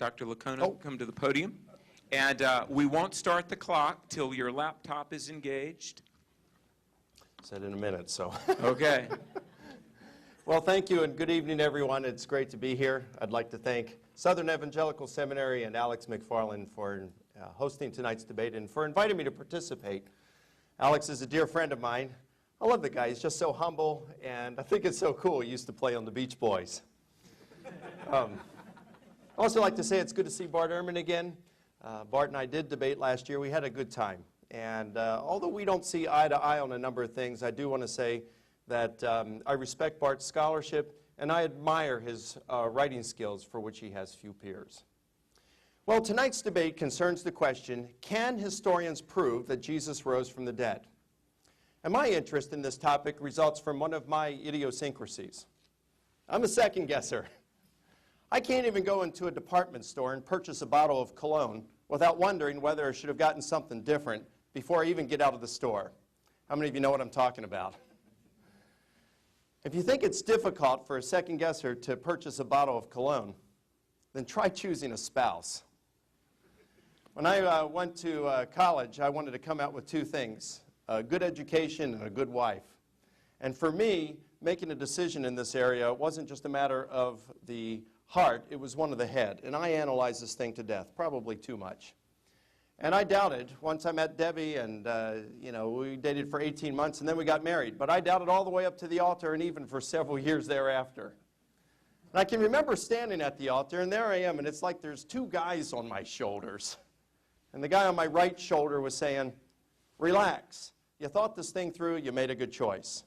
Dr. Licona come to the podium. And we won't start the clock till your laptop is engaged. Said in a minute, so. Okay. Well, thank you and good evening, everyone. It's great to be here. I'd like to thank Southern Evangelical Seminary and Alex McFarland for hosting tonight's debate and for inviting me to participate. Alex is a dear friend of mine. I love the guy. He's just so humble, and I think it's so cool. He used to play on the Beach Boys. I'd also like to say it's good to see Bart Ehrman again. Bart and I did debate last year. We had a good time. And although we don't see eye to eye on a number of things, I do want to say that I respect Bart's scholarship, and I admire his writing skills, for which he has few peers. Well, tonight's debate concerns the question, can historians prove that Jesus rose from the dead? And my interest in this topic results from one of my idiosyncrasies. I'm a second guesser. I can't even go into a department store and purchase a bottle of cologne without wondering whether I should have gotten something different before I even get out of the store. How many of you know what I'm talking about? If you think it's difficult for a second guesser to purchase a bottle of cologne, then try choosing a spouse. When I went to college, I wanted to come out with two things, a good education and a good wife. And for me, making a decision in this area wasn't just a matter of the heart, it was one of the head. And I analyzed this thing to death, probably too much. And I doubted, once I met Debbie, and we dated for 18 months, and then we got married. But I doubted all the way up to the altar, and even for several years thereafter. And I can remember standing at the altar, and there I am, and it's like there's two guys on my shoulders. And the guy on my right shoulder was saying, relax. You thought this thing through, you made a good choice.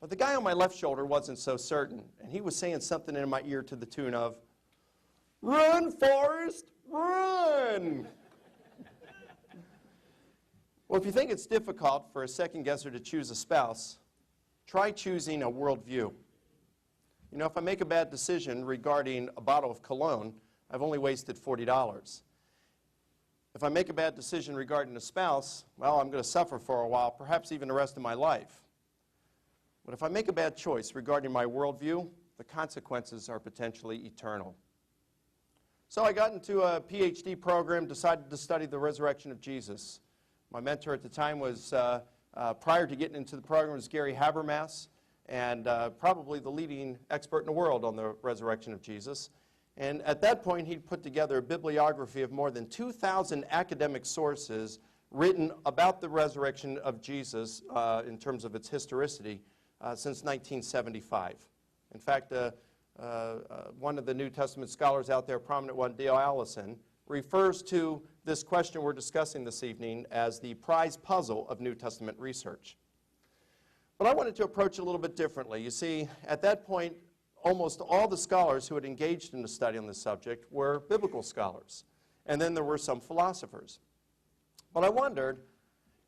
But the guy on my left shoulder wasn't so certain, and he was saying something in my ear to the tune of, run, Forrest, run! Well, if you think it's difficult for a second guesser to choose a spouse, try choosing a worldview. You know, if I make a bad decision regarding a bottle of cologne, I've only wasted $40. If I make a bad decision regarding a spouse, well, I'm going to suffer for a while, perhaps even the rest of my life. But if I make a bad choice regarding my worldview, the consequences are potentially eternal. So I got into a PhD program, decided to study the resurrection of Jesus. My mentor at the time was, prior to getting into the program, was Gary Habermas, and probably the leading expert in the world on the resurrection of Jesus. And at that point, he'd put together a bibliography of more than 2,000 academic sources written about the resurrection of Jesus in terms of its historicity since 1975. In fact, one of the New Testament scholars out there, a prominent one, Dale Allison, refers to this question we're discussing this evening as the prize puzzle of New Testament research. But I wanted to approach it a little bit differently. You see, at that point, almost all the scholars who had engaged in the study on this subject were biblical scholars. And then there were some philosophers. But I wondered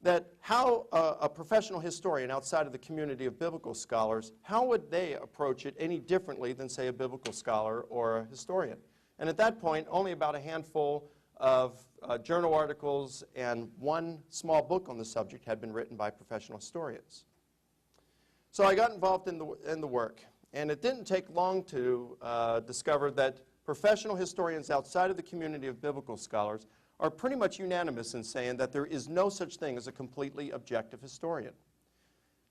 that how a professional historian outside of the community of biblical scholars, how would they approach it any differently than, say, a biblical scholar or a historian? And at that point, only about a handful of journal articles and one small book on the subject had been written by professional historians. So I got involved in the work. And it didn't take long to discover that professional historians outside of the community of biblical scholars are pretty much unanimous in saying that there is no such thing as a completely objective historian.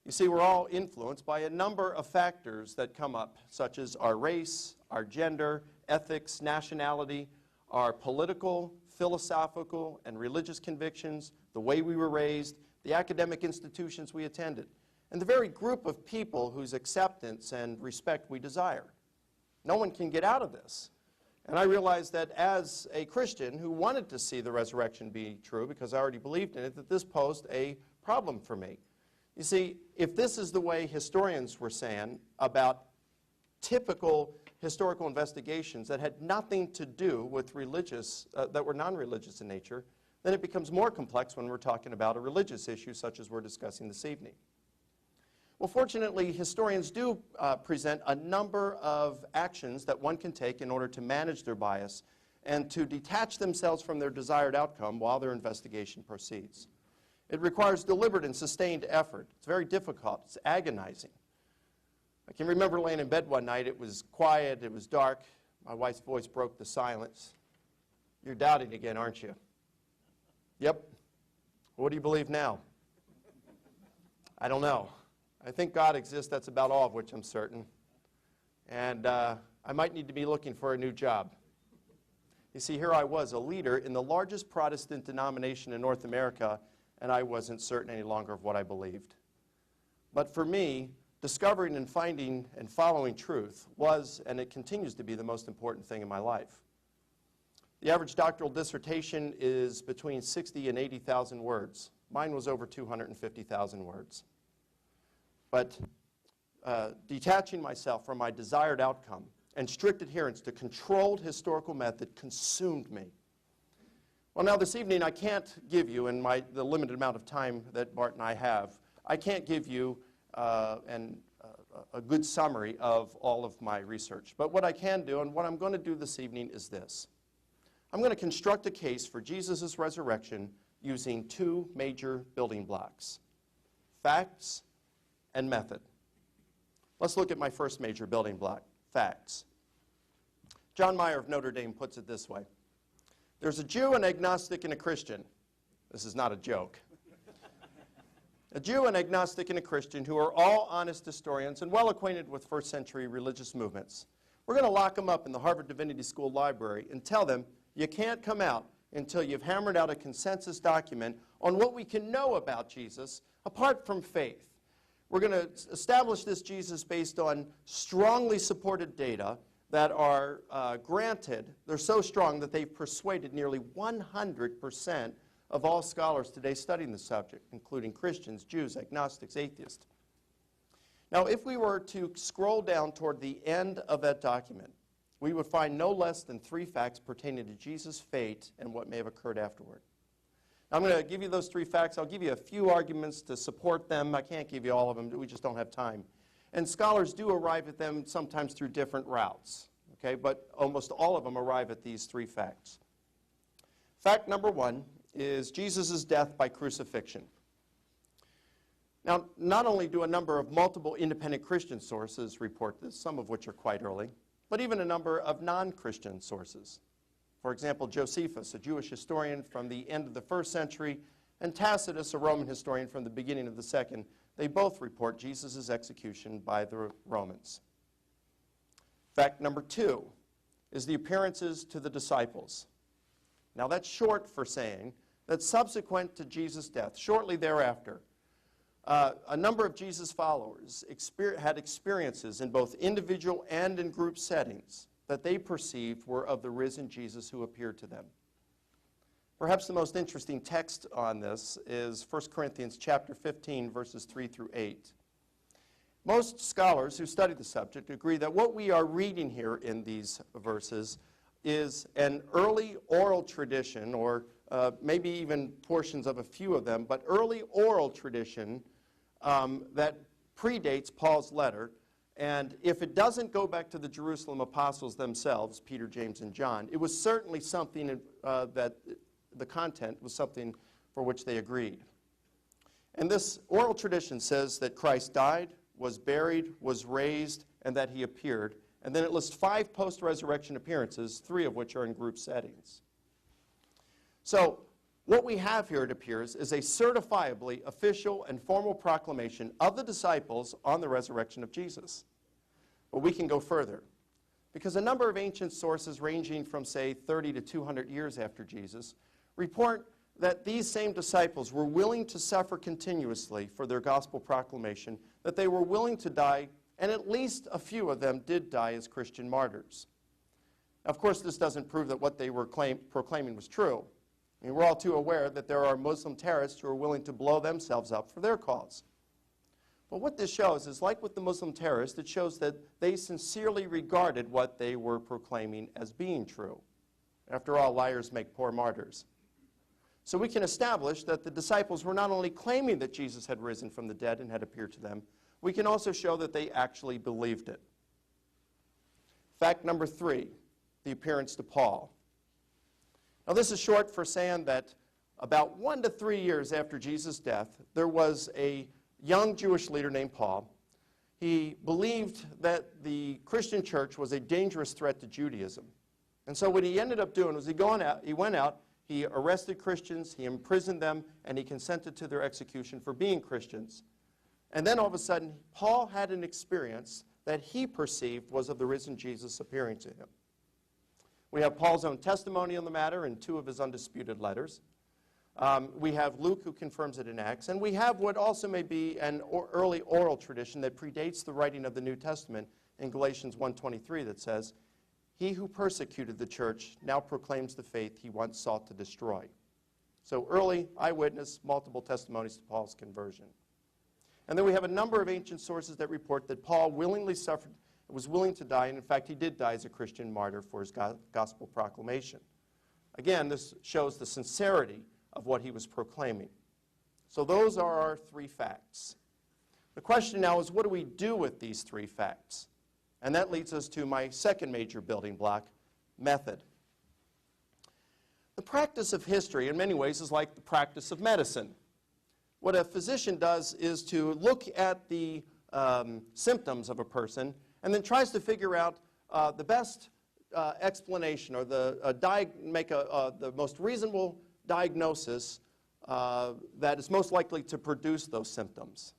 You see, we're all influenced by a number of factors that come up, such as our race, our gender, ethics, nationality, our political, philosophical, and religious convictions, the way we were raised, the academic institutions we attended, and the very group of people whose acceptance and respect we desire. No one can get out of this. And I realized that as a Christian who wanted to see the resurrection be true, because I already believed in it, that this posed a problem for me. You see, if this is the way historians were saying about typical historical investigations that had nothing to do with religious, that were non-religious in nature, then it becomes more complex when we're talking about a religious issue such as we're discussing this evening. Well, fortunately, historians do present a number of actions that one can take in order to manage their bias and to detach themselves from their desired outcome while their investigation proceeds. It requires deliberate and sustained effort. It's very difficult. It's agonizing. I can remember laying in bed one night. It was quiet. It was dark. My wife's voice broke the silence. You're doubting again, aren't you? Yep. What do you believe now? I don't know. I think God exists, that's about all of which I'm certain. And I might need to be looking for a new job. You see, here I was, a leader in the largest Protestant denomination in North America, and I wasn't certain any longer of what I believed. But for me, discovering and finding and following truth was, and it continues to be, the most important thing in my life. The average doctoral dissertation is between 60 and 80,000 words. Mine was over 250,000 words. But detaching myself from my desired outcome and strict adherence to controlled historical method consumed me. Well, now this evening I can't give you, in the limited amount of time that Bart and I have, I can't give you a good summary of all of my research. But what I can do, and what I'm going to do this evening, is this. I'm going to construct a case for Jesus' resurrection using two major building blocks: facts and method. Let's look at my first major building block, facts. John Meyer of Notre Dame puts it this way: there's a Jew, an agnostic, and a Christian. This is not a joke. A Jew, an agnostic, and a Christian who are all honest historians and well acquainted with first century religious movements. We're going to lock them up in the Harvard Divinity School library and tell them you can't come out until you've hammered out a consensus document on what we can know about Jesus apart from faith. We're going to establish this Jesus based on strongly supported data that are granted. They're so strong that they've persuaded nearly 100% of all scholars today studying the subject, including Christians, Jews, agnostics, atheists. Now, if we were to scroll down toward the end of that document, we would find no less than 3 facts pertaining to Jesus' fate and what may have occurred afterward. Now, I'm going to give you those 3 facts. I'll give you a few arguments to support them. I can't give you all of them. We just don't have time. And scholars do arrive at them sometimes through different routes, okay? But almost all of them arrive at these 3 facts. Fact number 1 is Jesus' death by crucifixion. Now, not only do a number of multiple independent Christian sources report this, some of which are quite early, but even a number of non-Christian sources. For example, Josephus, a Jewish historian from the end of the 1st century, and Tacitus, a Roman historian from the beginning of the 2nd, they both report Jesus' execution by the Romans. Fact number 2 is the appearances to the disciples. Now, that's short for saying that subsequent to Jesus' death, shortly thereafter, a number of Jesus' followers had experiences in both individual and in group settings that they perceived were of the risen Jesus who appeared to them. Perhaps the most interesting text on this is 1 Corinthians chapter 15, verses 3 through 8. Most scholars who study the subject agree that what we are reading here in these verses is an early oral tradition, or maybe even portions of a few of them, but early oral tradition that predates Paul's letter. And if it doesn't go back to the Jerusalem apostles themselves, Peter, James, and John, it was certainly something that the content was something for which they agreed. And this oral tradition says that Christ died, was buried, was raised, and that he appeared. And then it lists 5 post-resurrection appearances, 3 of which are in group settings. So what we have here, it appears, is a certifiably official and formal proclamation of the disciples on the resurrection of Jesus. But we can go further, because a number of ancient sources ranging from, say, 30 to 200 years after Jesus report that these same disciples were willing to suffer continuously for their gospel proclamation, that they were willing to die, and at least a few of them did die as Christian martyrs. Of course, this doesn't prove that what they were proclaiming was true. I mean, we're all too aware that there are Muslim terrorists who are willing to blow themselves up for their cause. But what this shows is, like with the Muslim terrorists, it shows that they sincerely regarded what they were proclaiming as being true. After all, liars make poor martyrs. So we can establish that the disciples were not only claiming that Jesus had risen from the dead and had appeared to them, we can also show that they actually believed it. Fact number 3, the appearance to Paul. Now, this is short for saying that about 1 to 3 years after Jesus' death, there was a young Jewish leader named Paul. he believed that the Christian church was a dangerous threat to Judaism. And so what he ended up doing was he went out, he arrested Christians, he imprisoned them, and he consented to their execution for being Christians. And then all of a sudden, Paul had an experience that he perceived was of the risen Jesus appearing to him. We have Paul's own testimony on the matter in 2 of his undisputed letters. We have Luke, who confirms it in Acts. And we have what also may be an early oral tradition that predates the writing of the New Testament in Galatians 1:23 that says, "He who persecuted the church now proclaims the faith he once sought to destroy." So early eyewitness, multiple testimonies to Paul's conversion. And then we have a number of ancient sources that report that Paul willingly suffered, was willing to die, and in fact he did die as a Christian martyr for his gospel proclamation. Again, this shows the sincerity of what he was proclaiming. So those are our 3 facts. The question now is, what do we do with these 3 facts? And that leads us to my second major building block, method. The practice of history in many ways is like the practice of medicine. What a physician does is to look at the symptoms of a person and then tries to figure out the best explanation or make the most reasonable diagnosis that is most likely to produce those symptoms.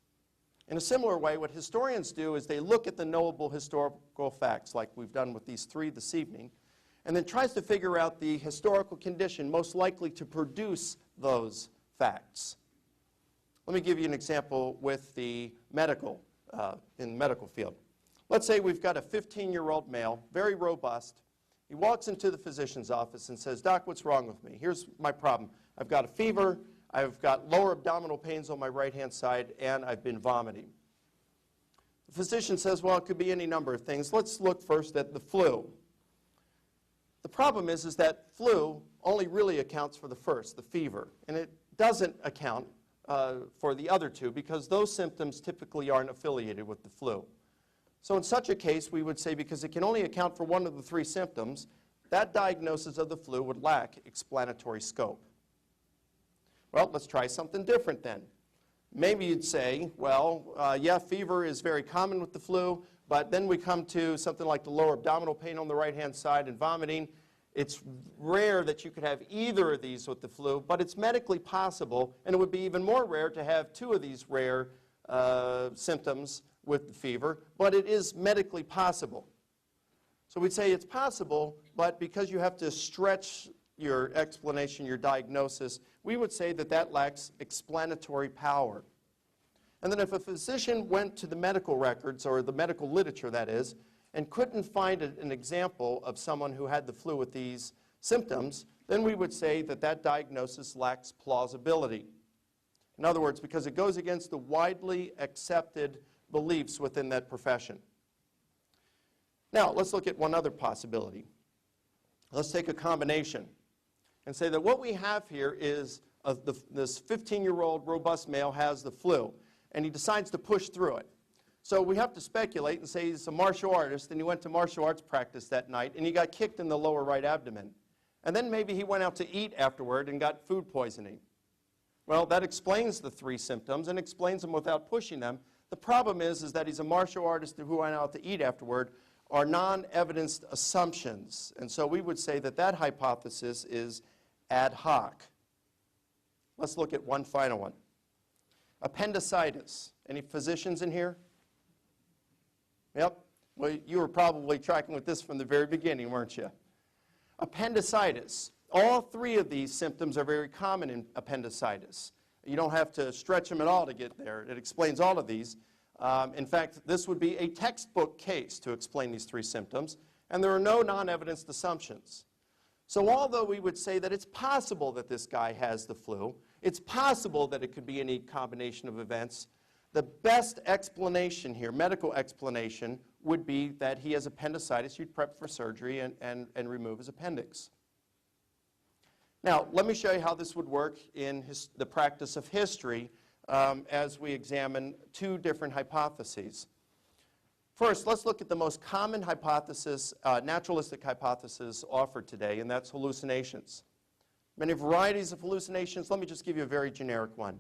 In a similar way, what historians do is they look at the knowable historical facts, like we've done with these 3 this evening, and then tries to figure out the historical condition most likely to produce those facts. Let me give you an example with the medical, in the medical field. Let's say we've got a 15-year-old male, very robust. He walks into the physician's office and says, "Doc, what's wrong with me? Here's my problem. I've got a fever, I've got lower abdominal pains on my right-hand side, and I've been vomiting." The physician says, "Well, it could be any number of things. Let's look first at the flu." The problem is that flu only really accounts for the first, the fever, and it doesn't account for the other 2 because those symptoms typically aren't affiliated with the flu. So in such a case, we would say because it can only account for one of the 3 symptoms, that diagnosis of the flu would lack explanatory scope. Well, let's try something different then. Maybe you'd say, well, yeah, fever is very common with the flu, but then we come to something like the lower abdominal pain on the right-hand side and vomiting. It's rare that you could have either of these with the flu, but it's medically possible, and it would be even more rare to have 2 of these rare symptoms with the fever, but it is medically possible. So we'd say it's possible, but because you have to stretch your explanation, your diagnosis, we would say that that lacks explanatory power. And then if a physician went to the medical records, or the medical literature that is, and couldn't find an example of someone who had the flu with these symptoms, then we would say that that diagnosis lacks plausibility. In other words, because it goes against the widely accepted beliefs within that profession. Now, let's look at one other possibility. Let's take a combination and say that what we have here is this 15-year-old robust male has the flu, and he decides to push through it. So we have to speculate and say he's a martial artist, and he went to martial arts practice that night, and he got kicked in the lower right abdomen. And then maybe he went out to eat afterward and got food poisoning. Well, that explains the 3 symptoms and explains them without pushing them. The problem is that he's a martial artist who went out to eat afterward are non-evidenced assumptions. And so we would say that that hypothesis is ad hoc. Let's look at one final one. Appendicitis. Any physicians in here? Yep. Well, you were probably tracking with this from the very beginning, weren't you? Appendicitis. All 3 of these symptoms are very common in appendicitis. You don't have to stretch them at all to get there. It explains all of these. In fact, this would be a textbook case to explain these 3 symptoms, and there are no non-evidenced assumptions. So although we would say that it's possible that this guy has the flu, it's possible that it could be any combination of events, the best explanation here, medical explanation, would be that he has appendicitis. You'd prep for surgery and remove his appendix. Now, let me show you how this would work in the practice of history as we examine 2 different hypotheses. First, let's look at the most common hypothesis, naturalistic hypothesis offered today, and that's hallucinations. Many varieties of hallucinations. Let me just give you a very generic one.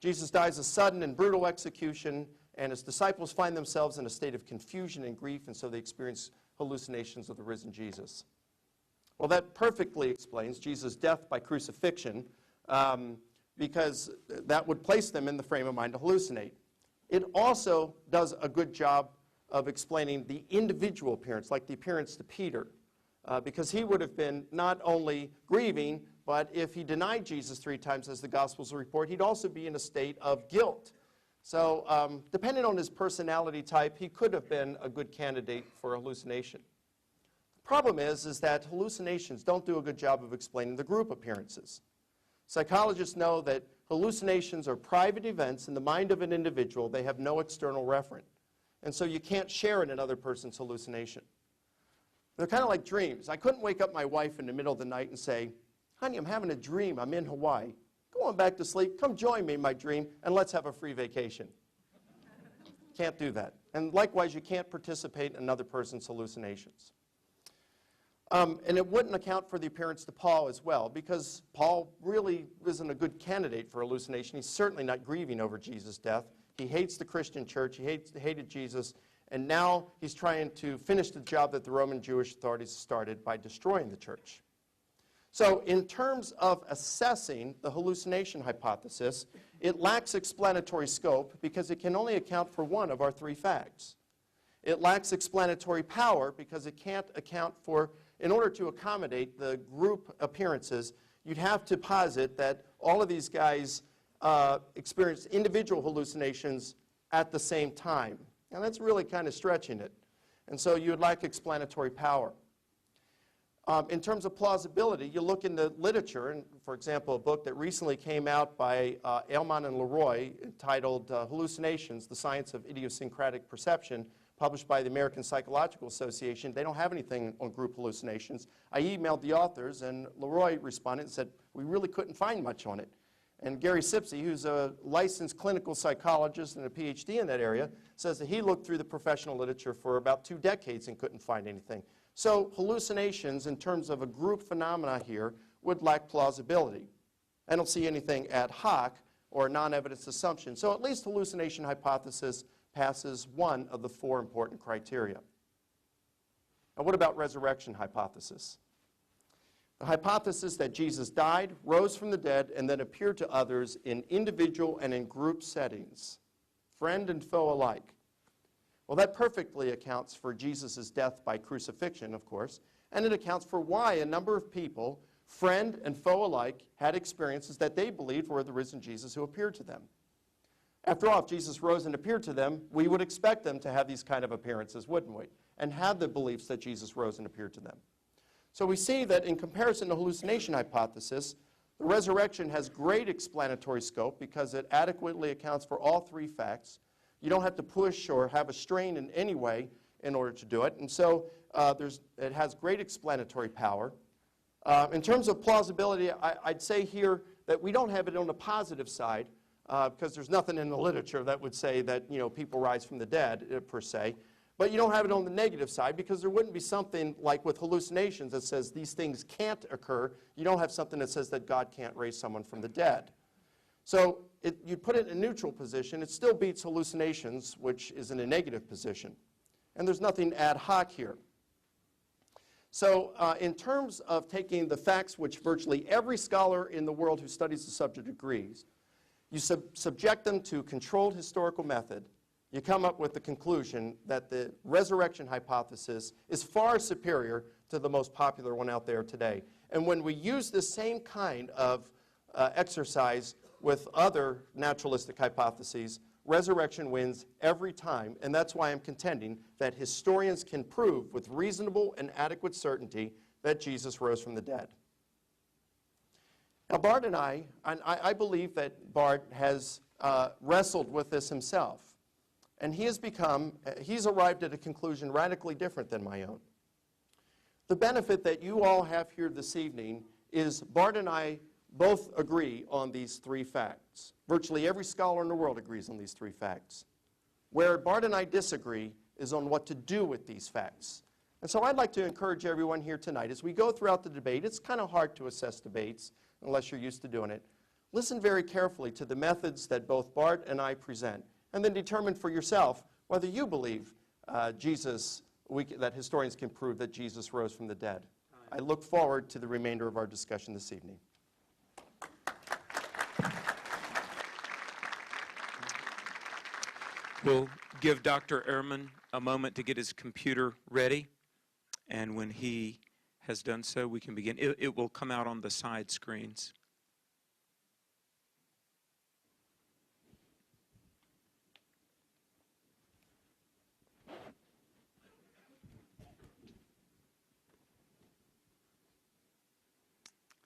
Jesus dies a sudden and brutal execution, and his disciples find themselves in a state of confusion and grief, and so they experience hallucinations of the risen Jesus. Well, that perfectly explains Jesus' death by crucifixion, because that would place them in the frame of mind to hallucinate. It also does a good job of explaining the individual appearance, like the appearance to Peter, because he would have been not only grieving, but if he denied Jesus 3 times, as the Gospels report, he'd also be in a state of guilt. So depending on his personality type, he could have been a good candidate for hallucination. The problem is that hallucinations don't do a good job of explaining the group appearances. Psychologists know that hallucinations are private events in the mind of an individual. They have no external referent. And so you can't share in another person's hallucination. They're kind of like dreams. I couldn't wake up my wife in the middle of the night and say, honey, I'm having a dream. I'm in Hawaii. Go on back to sleep. Come join me in my dream, and let's have a free vacation. Can't do that. And likewise, you can't participate in another person's hallucinations. And it wouldn't account for the appearance to Paul as well, because Paul really isn't a good candidate for hallucination. He's certainly not grieving over Jesus' death. He hates the Christian church. He hated Jesus. And now he's trying to finish the job that the Roman Jewish authorities started by destroying the church. So in terms of assessing the hallucination hypothesis, it lacks explanatory scope because it can only account for one of our 3 facts. It lacks explanatory power because it can't account for, in order to accommodate the group appearances, you'd have to posit that all of these guys experience individual hallucinations at the same time. And that's really kind of stretching it. And so you would lack explanatory power. In terms of plausibility, you look in the literature, and for example, a book that recently came out by Ehrman and Leroy entitled Hallucinations, The Science of Idiosyncratic Perception, published by the American Psychological Association. They don't have anything on group hallucinations. I emailed the authors, and Leroy responded and said, we really couldn't find much on it. And Gary Sipsey, who's a licensed clinical psychologist and a PhD in that area, says that he looked through the professional literature for about 2 decades and couldn't find anything. So hallucinations, in terms of a group phenomena here, would lack plausibility. I don't see anything ad hoc or non-evidence assumption. So at least hallucination hypothesis passes one of the 4 important criteria. Now what about resurrection hypothesis? The hypothesis that Jesus died, rose from the dead, and then appeared to others in individual and in group settings, friend and foe alike. Well, that perfectly accounts for Jesus' death by crucifixion, of course, and it accounts for why a number of people, friend and foe alike, had experiences that they believed were the risen Jesus who appeared to them. After all, if Jesus rose and appeared to them, we would expect them to have these kind of appearances, wouldn't we? And have the beliefs that Jesus rose and appeared to them. So we see that in comparison to hallucination hypothesis, the resurrection has great explanatory scope because it adequately accounts for all 3 facts. You don't have to push or have a strain in any way in order to do it. And so it has great explanatory power. In terms of plausibility, I'd say here that we don't have it on the positive side because there's nothing in the literature that would say that people rise from the dead per se. But you don't have it on the negative side because there wouldn't be something like with hallucinations that says these things can't occur. You don't have something that says that God can't raise someone from the dead. So you put it in a neutral position. It still beats hallucinations, which is in a negative position. And there's nothing ad hoc here. So in terms of taking the facts which virtually every scholar in the world who studies the subject agrees, you subject them to controlled historical method, you come up with the conclusion that the resurrection hypothesis is far superior to the most popular one out there today. And when we use the same kind of exercise with other naturalistic hypotheses, resurrection wins every time, and that's why I'm contending that historians can prove with reasonable and adequate certainty that Jesus rose from the dead. Now Bart and I believe that Bart has wrestled with this himself. And he's arrived at a conclusion radically different than my own. The benefit that you all have here this evening is Bart and I both agree on these 3 facts. Virtually every scholar in the world agrees on these 3 facts. Where Bart and I disagree is on what to do with these facts. And so I'd like to encourage everyone here tonight, as we go throughout the debate, it's kind of hard to assess debates unless you're used to doing it. Listen very carefully to the methods that both Bart and I present. and then determine for yourself whether you believe that historians can prove that Jesus rose from the dead. I look forward to the remainder of our discussion this evening. We'll give Dr. Ehrman a moment to get his computer ready, and when he has done so, we can begin. It will come out on the side screens.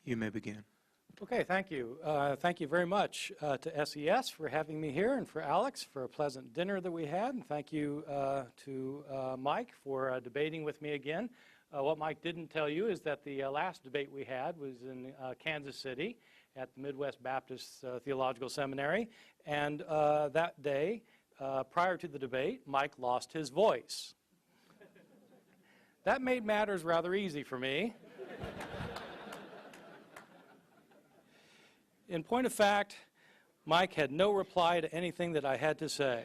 You may begin. Okay, thank you. Thank you very much to SES for having me here, and for Alex for a pleasant dinner that we had. And thank you to Mike for debating with me again. What Mike didn't tell you is that the last debate we had was in Kansas City at the Midwest Baptist Theological Seminary. And that day, prior to the debate, Mike lost his voice. That made matters rather easy for me. In point of fact, Mike had no reply to anything that I had to say.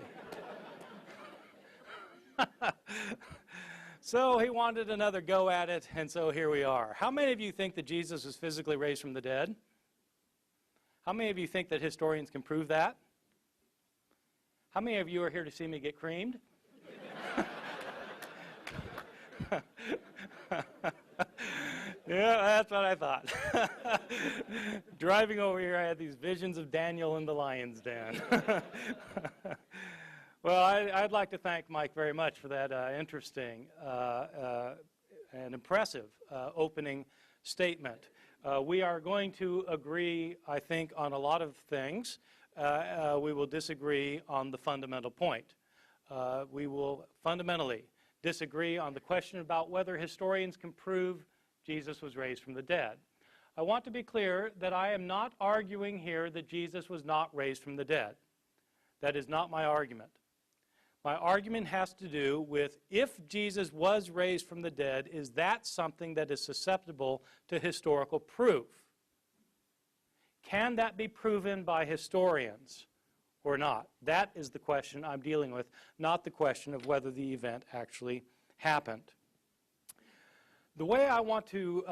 So he wanted another go at it, and so here we are. How many of you think that Jesus was physically raised from the dead? How many of you think that historians can prove that? How many of you are here to see me get creamed? Yeah, that's what I thought. Driving over here, I had these visions of Daniel in the lion's den. Well, I'd like to thank Mike very much for that interesting and impressive opening statement. We are going to agree, I think, on a lot of things. We will disagree on the fundamental point. We will fundamentally disagree on the question about whether historians can prove Jesus was raised from the dead. I want to be clear that I am not arguing here that Jesus was not raised from the dead. That is not my argument. My argument has to do with, if Jesus was raised from the dead, is that something that is susceptible to historical proof? Can that be proven by historians or not? That is the question I'm dealing with, not the question of whether the event actually happened. The way I want to,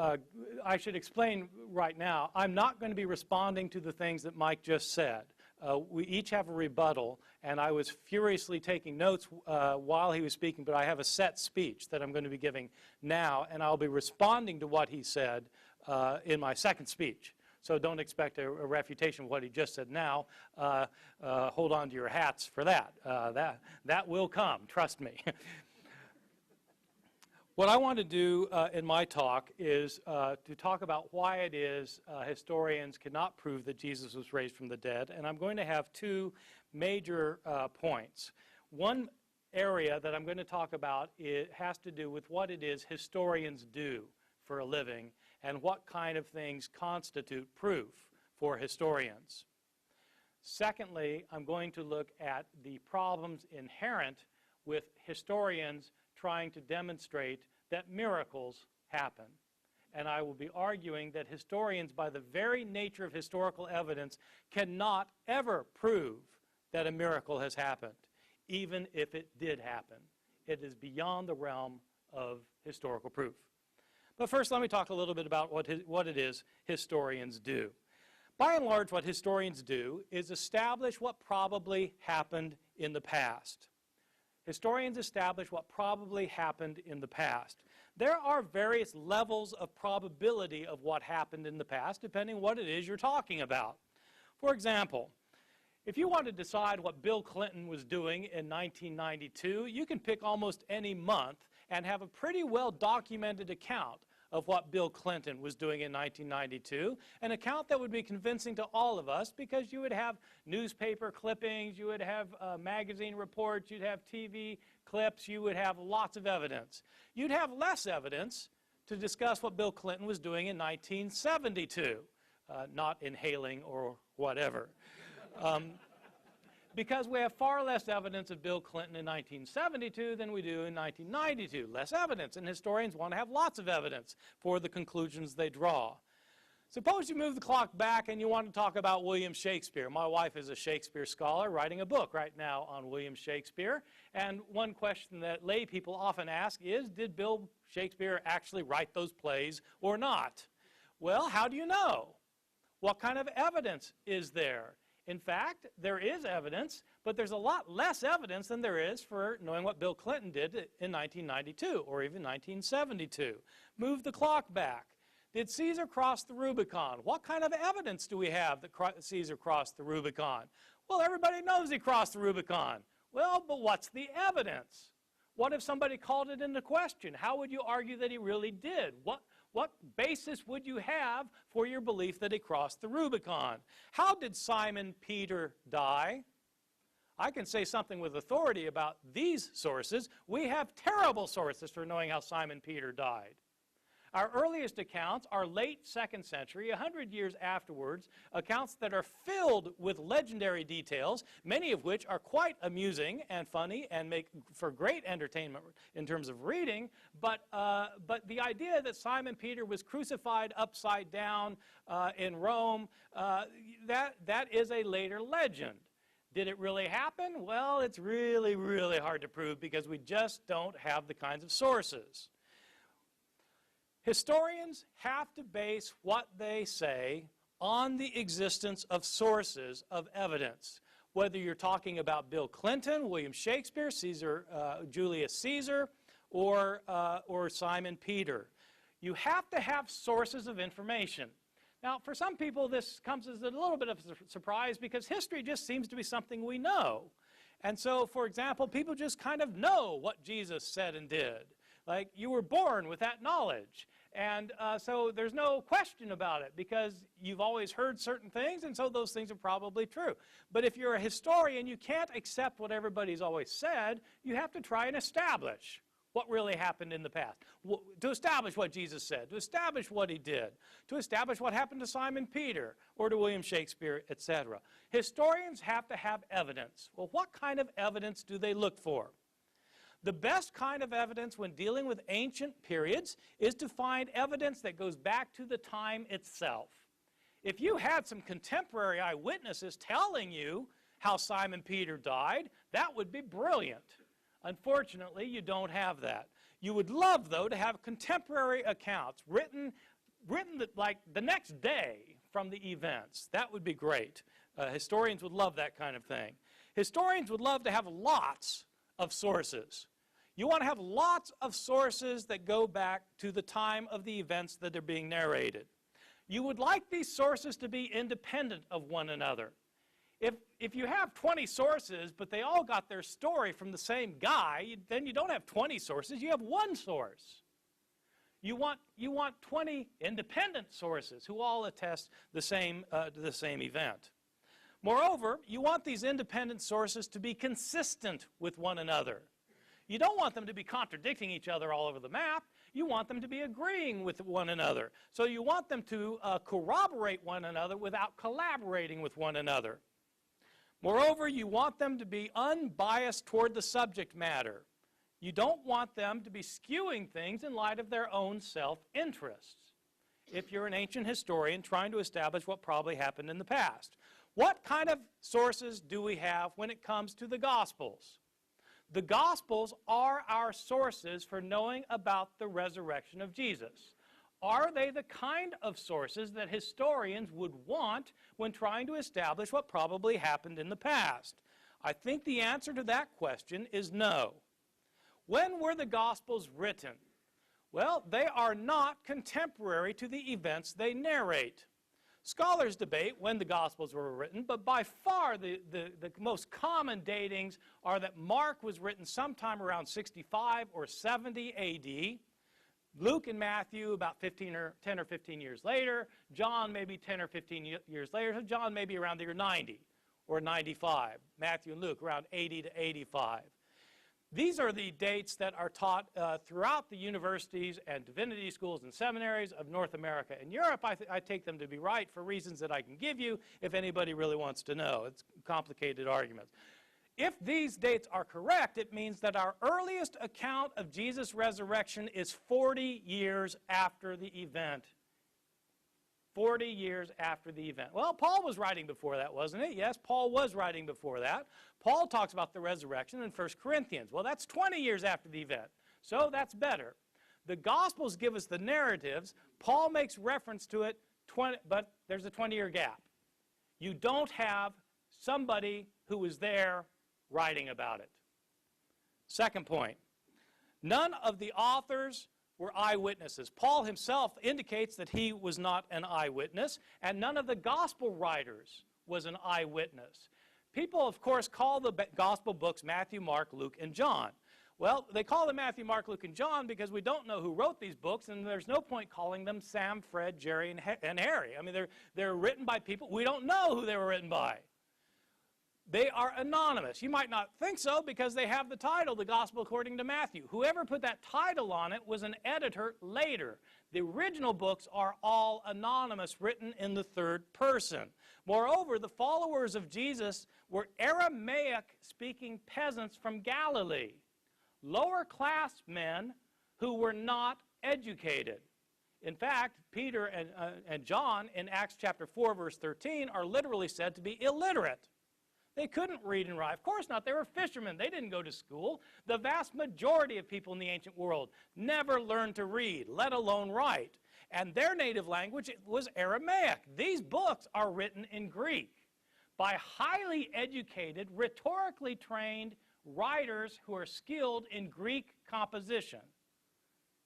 I should explain right now, I'm not going to be responding to the things that Mike just said. We each have a rebuttal, and I was furiously taking notes while he was speaking, but I have a set speech that I'm going to be giving now, and I'll be responding to what he said in my second speech. So don't expect a refutation of what he just said now. Hold on to your hats for that. That will come, trust me. What I want to do in my talk is to talk about why it is historians cannot prove that Jesus was raised from the dead, and I'm going to have two major points. One area that I'm going to talk about has to do with what it is historians do for a living and what kind of things constitute proof for historians. Secondly, I'm going to look at the problems inherent with historians trying to demonstrate that miracles happen. And I will be arguing that historians, by the very nature of historical evidence, cannot ever prove that a miracle has happened, even if it did happen. It is beyond the realm of historical proof. But first, let me talk a little bit about what it is historians do. By and large, what historians do is establish what probably happened in the past. Historians establish what probably happened in the past. There are various levels of probability of what happened in the past, depending on what it is you're talking about. For example, if you want to decide what Bill Clinton was doing in 1992, you can pick almost any month and have a pretty well documented account of what Bill Clinton was doing in 1992, an account that would be convincing to all of us because you would have newspaper clippings, you would have magazine reports, you'd have TV clips, you would have lots of evidence. You'd have less evidence to discuss what Bill Clinton was doing in 1972, not inhaling or whatever. Because we have far less evidence of Bill Clinton in 1972 than we do in 1992. Less evidence, and historians want to have lots of evidence for the conclusions they draw. Suppose you move the clock back and you want to talk about William Shakespeare. My wife is a Shakespeare scholar writing a book right now on William Shakespeare. And one question that lay people often ask is, did Bill Shakespeare actually write those plays or not? Well, how do you know? What kind of evidence is there? In fact, there is evidence, but there's a lot less evidence than there is for knowing what Bill Clinton did in 1992 or even 1972. Move the clock back. Did Caesar cross the Rubicon? What kind of evidence do we have that Caesar crossed the Rubicon? Well, everybody knows he crossed the Rubicon. Well, but what's the evidence? What if somebody called it into question? How would you argue that he really did? What basis would you have for your belief that he crossed the Rubicon? How did Simon Peter die? I can say something with authority about these sources. We have terrible sources for knowing how Simon Peter died. Our earliest accounts are late 2nd century, 100 years afterwards, accounts that are filled with legendary details, many of which are quite amusing and funny and make for great entertainment in terms of reading, but the idea that Simon Peter was crucified upside down in Rome, that is a later legend. Did it really happen? Well, it's really, really hard to prove because we just don't have the kinds of sources. Historians have to base what they say on the existence of sources of evidence. Whether you're talking about Bill Clinton, William Shakespeare, Julius Caesar, or Simon Peter. You have to have sources of information. Now, for some people, this comes as a little bit of a surprise because history just seems to be something we know. And so, for example, people just kind of know what Jesus said and did. Like, you were born with that knowledge. And so there's no question about it because you've always heard certain things, and so those things are probably true. But if you're a historian, you can't accept what everybody's always said. You have to try and establish what really happened in the past, to establish what Jesus said, to establish what he did, to establish what happened to Simon Peter or to William Shakespeare, etc. Historians have to have evidence. Well, what kind of evidence do they look for? The best kind of evidence when dealing with ancient periods is to find evidence that goes back to the time itself. If you had some contemporary eyewitnesses telling you how Simon Peter died, that would be brilliant. Unfortunately, you don't have that. You would love, though, to have contemporary accounts written like the next day from the events. That would be great. Historians would love that kind of thing. Historians would love to have lots of sources. You want to have lots of sources that go back to the time of the events that are being narrated. You would like these sources to be independent of one another. If you have 20 sources, but they all got their story from the same guy, then you don't have 20 sources, you have one source. You want 20 independent sources who all attest the same event. Moreover, you want these independent sources to be consistent with one another. You don't want them to be contradicting each other all over the map. You want them to be agreeing with one another. So you want them to corroborate one another without collaborating with one another. Moreover, you want them to be unbiased toward the subject matter. You don't want them to be skewing things in light of their own self-interests. If you're an ancient historian trying to establish what probably happened in the past. What kind of sources do we have when it comes to the Gospels? The Gospels are our sources for knowing about the resurrection of Jesus. Are they the kind of sources that historians would want when trying to establish what probably happened in the past? I think the answer to that question is no. When were the Gospels written? Well, they are not contemporary to the events they narrate. Scholars debate when the Gospels were written, but by far the most common datings are that Mark was written sometime around 65 or 70 A.D., Luke and Matthew about 10 or 15 years later, John maybe 10 or 15 years later, so John maybe around the year 90 or 95, Matthew and Luke around 80 to 85. These are the dates that are taught throughout the universities and divinity schools and seminaries of North America and Europe. I take them to be right for reasons that I can give you if anybody really wants to know. It's complicated arguments. If these dates are correct, it means that our earliest account of Jesus' resurrection is 40 years after the event. 40 years after the event. Well, Paul was writing before that, wasn't it? Yes, Paul was writing before that. Paul talks about the resurrection in 1 Corinthians. Well, that's 20 years after the event, so that's better. The Gospels give us the narratives. Paul makes reference to it, but there's a 20-year gap. You don't have somebody who was there writing about it. Second point, none of the authors were eyewitnesses. Paul himself indicates that he was not an eyewitness, and none of the gospel writers was an eyewitness. People, of course, call the gospel books Matthew, Mark, Luke, and John. Well, they call them Matthew, Mark, Luke, and John because we don't know who wrote these books, and there's no point calling them Sam, Fred, Jerry, and Harry. I mean, they're written by people. We don't know who they were written by. They are anonymous. You might not think so because they have the title, The Gospel According to Matthew. Whoever put that title on it was an editor later. The original books are all anonymous, written in the third person. Moreover, the followers of Jesus were Aramaic-speaking peasants from Galilee, lower-class men who were not educated. In fact, Peter and John in Acts chapter 4, verse 13, are literally said to be illiterate. They couldn't read and write. Of course not. They were fishermen. They didn't go to school. The vast majority of people in the ancient world never learned to read, let alone write. And their native language was Aramaic. These books are written in Greek by highly educated, rhetorically trained writers who are skilled in Greek composition.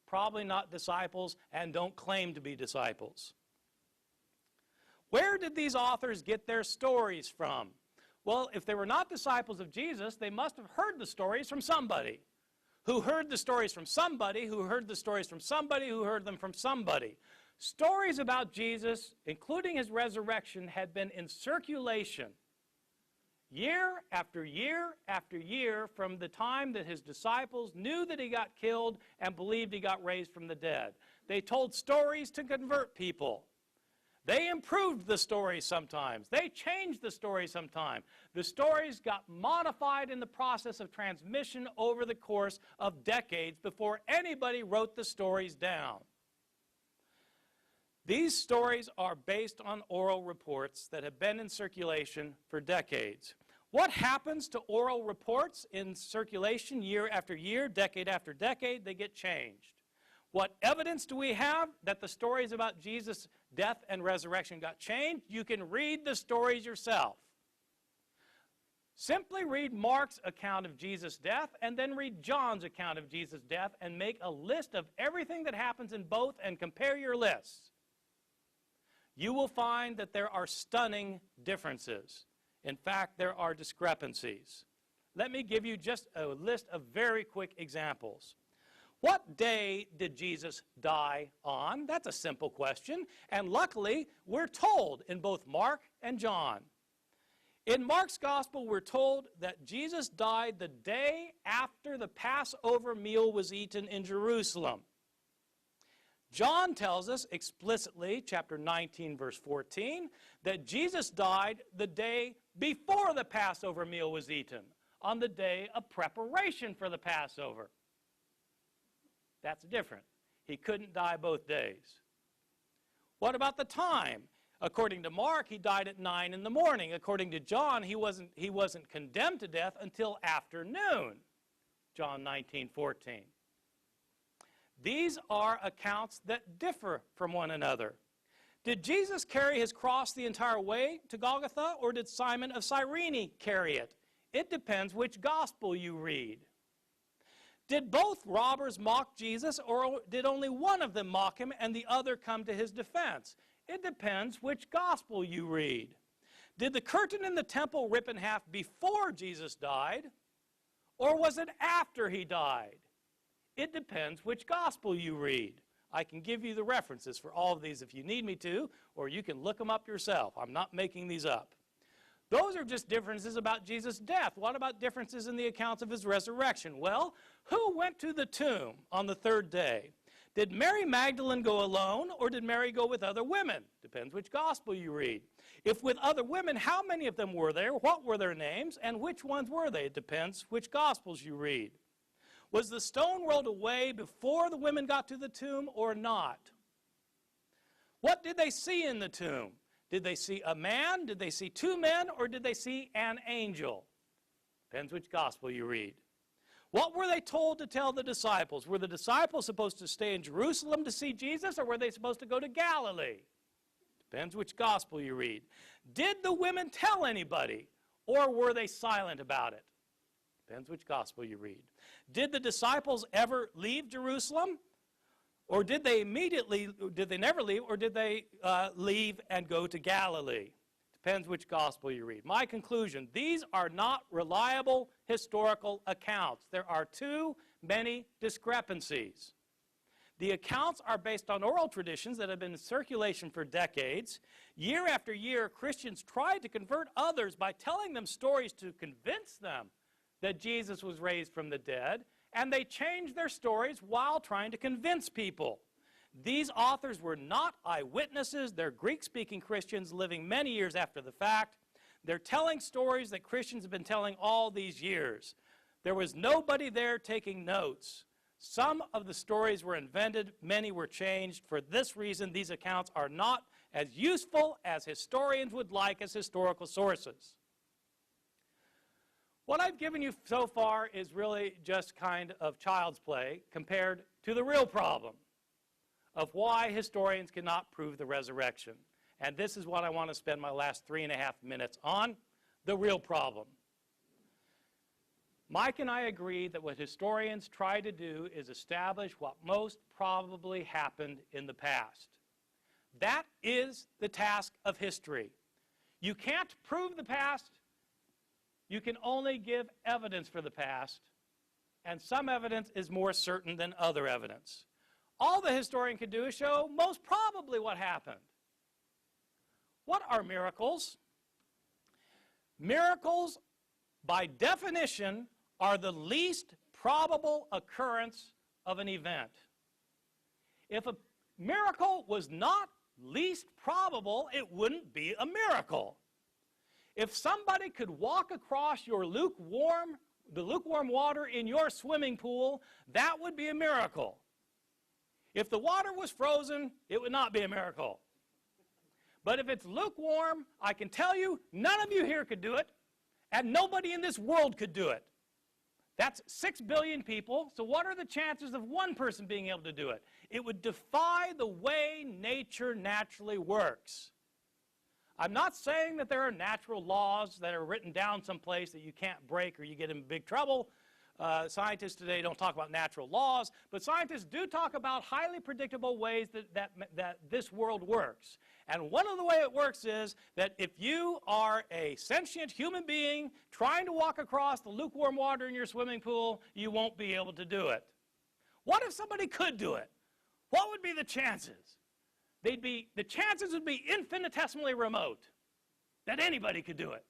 Probably not disciples and don't claim to be disciples. Where did these authors get their stories from? Well, if they were not disciples of Jesus, they must have heard the stories from somebody, who heard the stories from somebody, who heard the stories from somebody, who heard them from somebody. Stories about Jesus, including his resurrection, had been in circulation year after year after year from the time that his disciples knew that he got killed and believed he got raised from the dead. They told stories to convert people. They improved the stories sometimes. They changed the stories sometimes. The stories got modified in the process of transmission over the course of decades before anybody wrote the stories down. These stories are based on oral reports that have been in circulation for decades. What happens to oral reports in circulation year after year, decade after decade? They get changed. What evidence do we have that the stories about Jesus' death and resurrection got changed? You can read the stories yourself. Simply read Mark's account of Jesus' death and then read John's account of Jesus' death and make a list of everything that happens in both and compare your lists. You will find that there are stunning differences. In fact, there are discrepancies. Let me give you just a list of very quick examples. What day did Jesus die on? That's a simple question. And luckily, we're told in both Mark and John. In Mark's gospel, we're told that Jesus died the day after the Passover meal was eaten in Jerusalem. John tells us explicitly, chapter 19, verse 14, that Jesus died the day before the Passover meal was eaten, on the day of preparation for the Passover. That's different. He couldn't die both days. What about the time? According to Mark, he died at 9 in the morning. According to John, he wasn't condemned to death until afternoon. John 19:14. These are accounts that differ from one another. Did Jesus carry his cross the entire way to Golgotha, or did Simon of Cyrene carry it? It depends which gospel you read. Did both robbers mock Jesus, or did only one of them mock him and the other come to his defense? It depends which gospel you read. Did the curtain in the temple rip in half before Jesus died, or was it after he died? It depends which gospel you read. I can give you the references for all of these if you need me to, or you can look them up yourself. I'm not making these up. Those are just differences about Jesus' death. What about differences in the accounts of his resurrection? Well, who went to the tomb on the third day? Did Mary Magdalene go alone, or did Mary go with other women? Depends which gospel you read. If with other women, how many of them were there? What were their names? And which ones were they? It depends which gospels you read. Was the stone rolled away before the women got to the tomb or not? What did they see in the tomb? Did they see a man? Did they see two men? Or did they see an angel? Depends which gospel you read. What were they told to tell the disciples? Were the disciples supposed to stay in Jerusalem to see Jesus, or were they supposed to go to Galilee? Depends which gospel you read. Did the women tell anybody, or were they silent about it? Depends which gospel you read. Did the disciples ever leave Jerusalem? Or did they never leave, or did they leave and go to Galilee? Depends which gospel you read. My conclusion, these are not reliable historical accounts. There are too many discrepancies. The accounts are based on oral traditions that have been in circulation for decades. Year after year, Christians tried to convert others by telling them stories to convince them that Jesus was raised from the dead, and they changed their stories while trying to convince people. These authors were not eyewitnesses. They're Greek-speaking Christians living many years after the fact. They're telling stories that Christians have been telling all these years. There was nobody there taking notes. Some of the stories were invented, many were changed. For this reason, these accounts are not as useful as historians would like as historical sources. What I've given you so far is really just kind of child's play compared to the real problem of why historians cannot prove the resurrection. And this is what I want to spend my last 3.5 minutes on, the real problem. Mike and I agree that what historians try to do is establish what most probably happened in the past. That is the task of history. You can't prove the past. You can only give evidence for the past, and some evidence is more certain than other evidence. All the historian can do is show most probably what happened. What are miracles? Miracles, by definition, are the least probable occurrence of an event. If a miracle was not least probable, it wouldn't be a miracle. If somebody could walk across the lukewarm water in your swimming pool, that would be a miracle. If the water was frozen, it would not be a miracle. But if it's lukewarm, I can tell you, none of you here could do it, and nobody in this world could do it. That's 6 billion people, so what are the chances of one person being able to do it? It would defy the way nature naturally works. I'm not saying that there are natural laws that are written down someplace that you can't break or you get in big trouble. Scientists today don't talk about natural laws, but scientists do talk about highly predictable ways that this world works. And one of the ways it works is that if you are a sentient human being trying to walk across the lukewarm water in your swimming pool, you won't be able to do it. What if somebody could do it? What would be the chances? The chances would be infinitesimally remote that anybody could do it.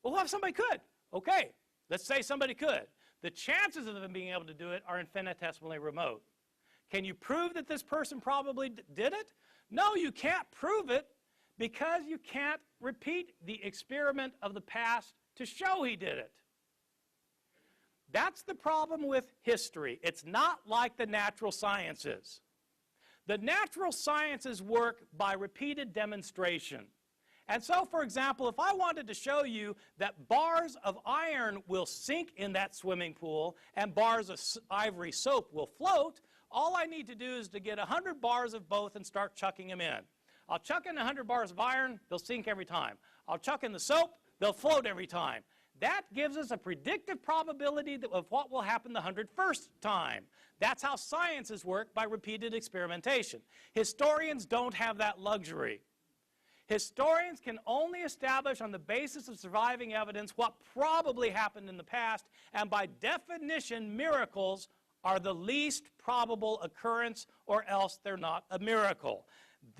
Well, what if somebody could? Okay, let's say somebody could. The chances of them being able to do it are infinitesimally remote. Can you prove that this person probably did it? No, you can't prove it because you can't repeat the experiment of the past to show he did it. That's the problem with history. It's not like the natural sciences. The natural sciences work by repeated demonstration. And so, for example, if I wanted to show you that bars of iron will sink in that swimming pool and bars of ivory soap will float, all I need to do is to get 100 bars of both and start chucking them in. I'll chuck in 100 bars of iron, they'll sink every time. I'll chuck in the soap, they'll float every time. That gives us a predictive probability of what will happen the 101st time. That's how sciences work, by repeated experimentation. Historians don't have that luxury. Historians can only establish on the basis of surviving evidence what probably happened in the past, and by definition, miracles are the least probable occurrence, or else they're not a miracle.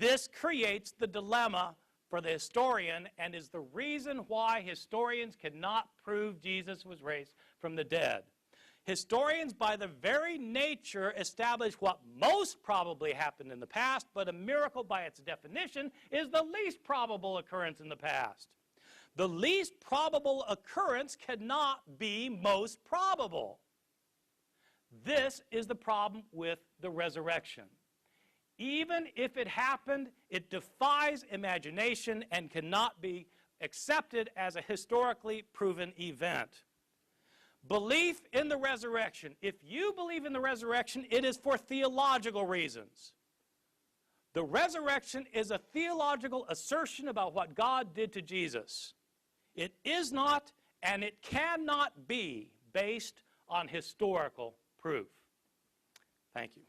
This creates the dilemma for the historian and is the reason why historians cannot prove Jesus was raised from the dead. Historians, by their very nature, establish what most probably happened in the past, but a miracle, by its definition, is the least probable occurrence in the past. The least probable occurrence cannot be most probable. This is the problem with the resurrection. even if it happened, it defies imagination and cannot be accepted as a historically proven event. Belief in the resurrection. If you believe in the resurrection, it is for theological reasons. The resurrection is a theological assertion about what God did to Jesus. It is not and it cannot be based on historical proof. Thank you.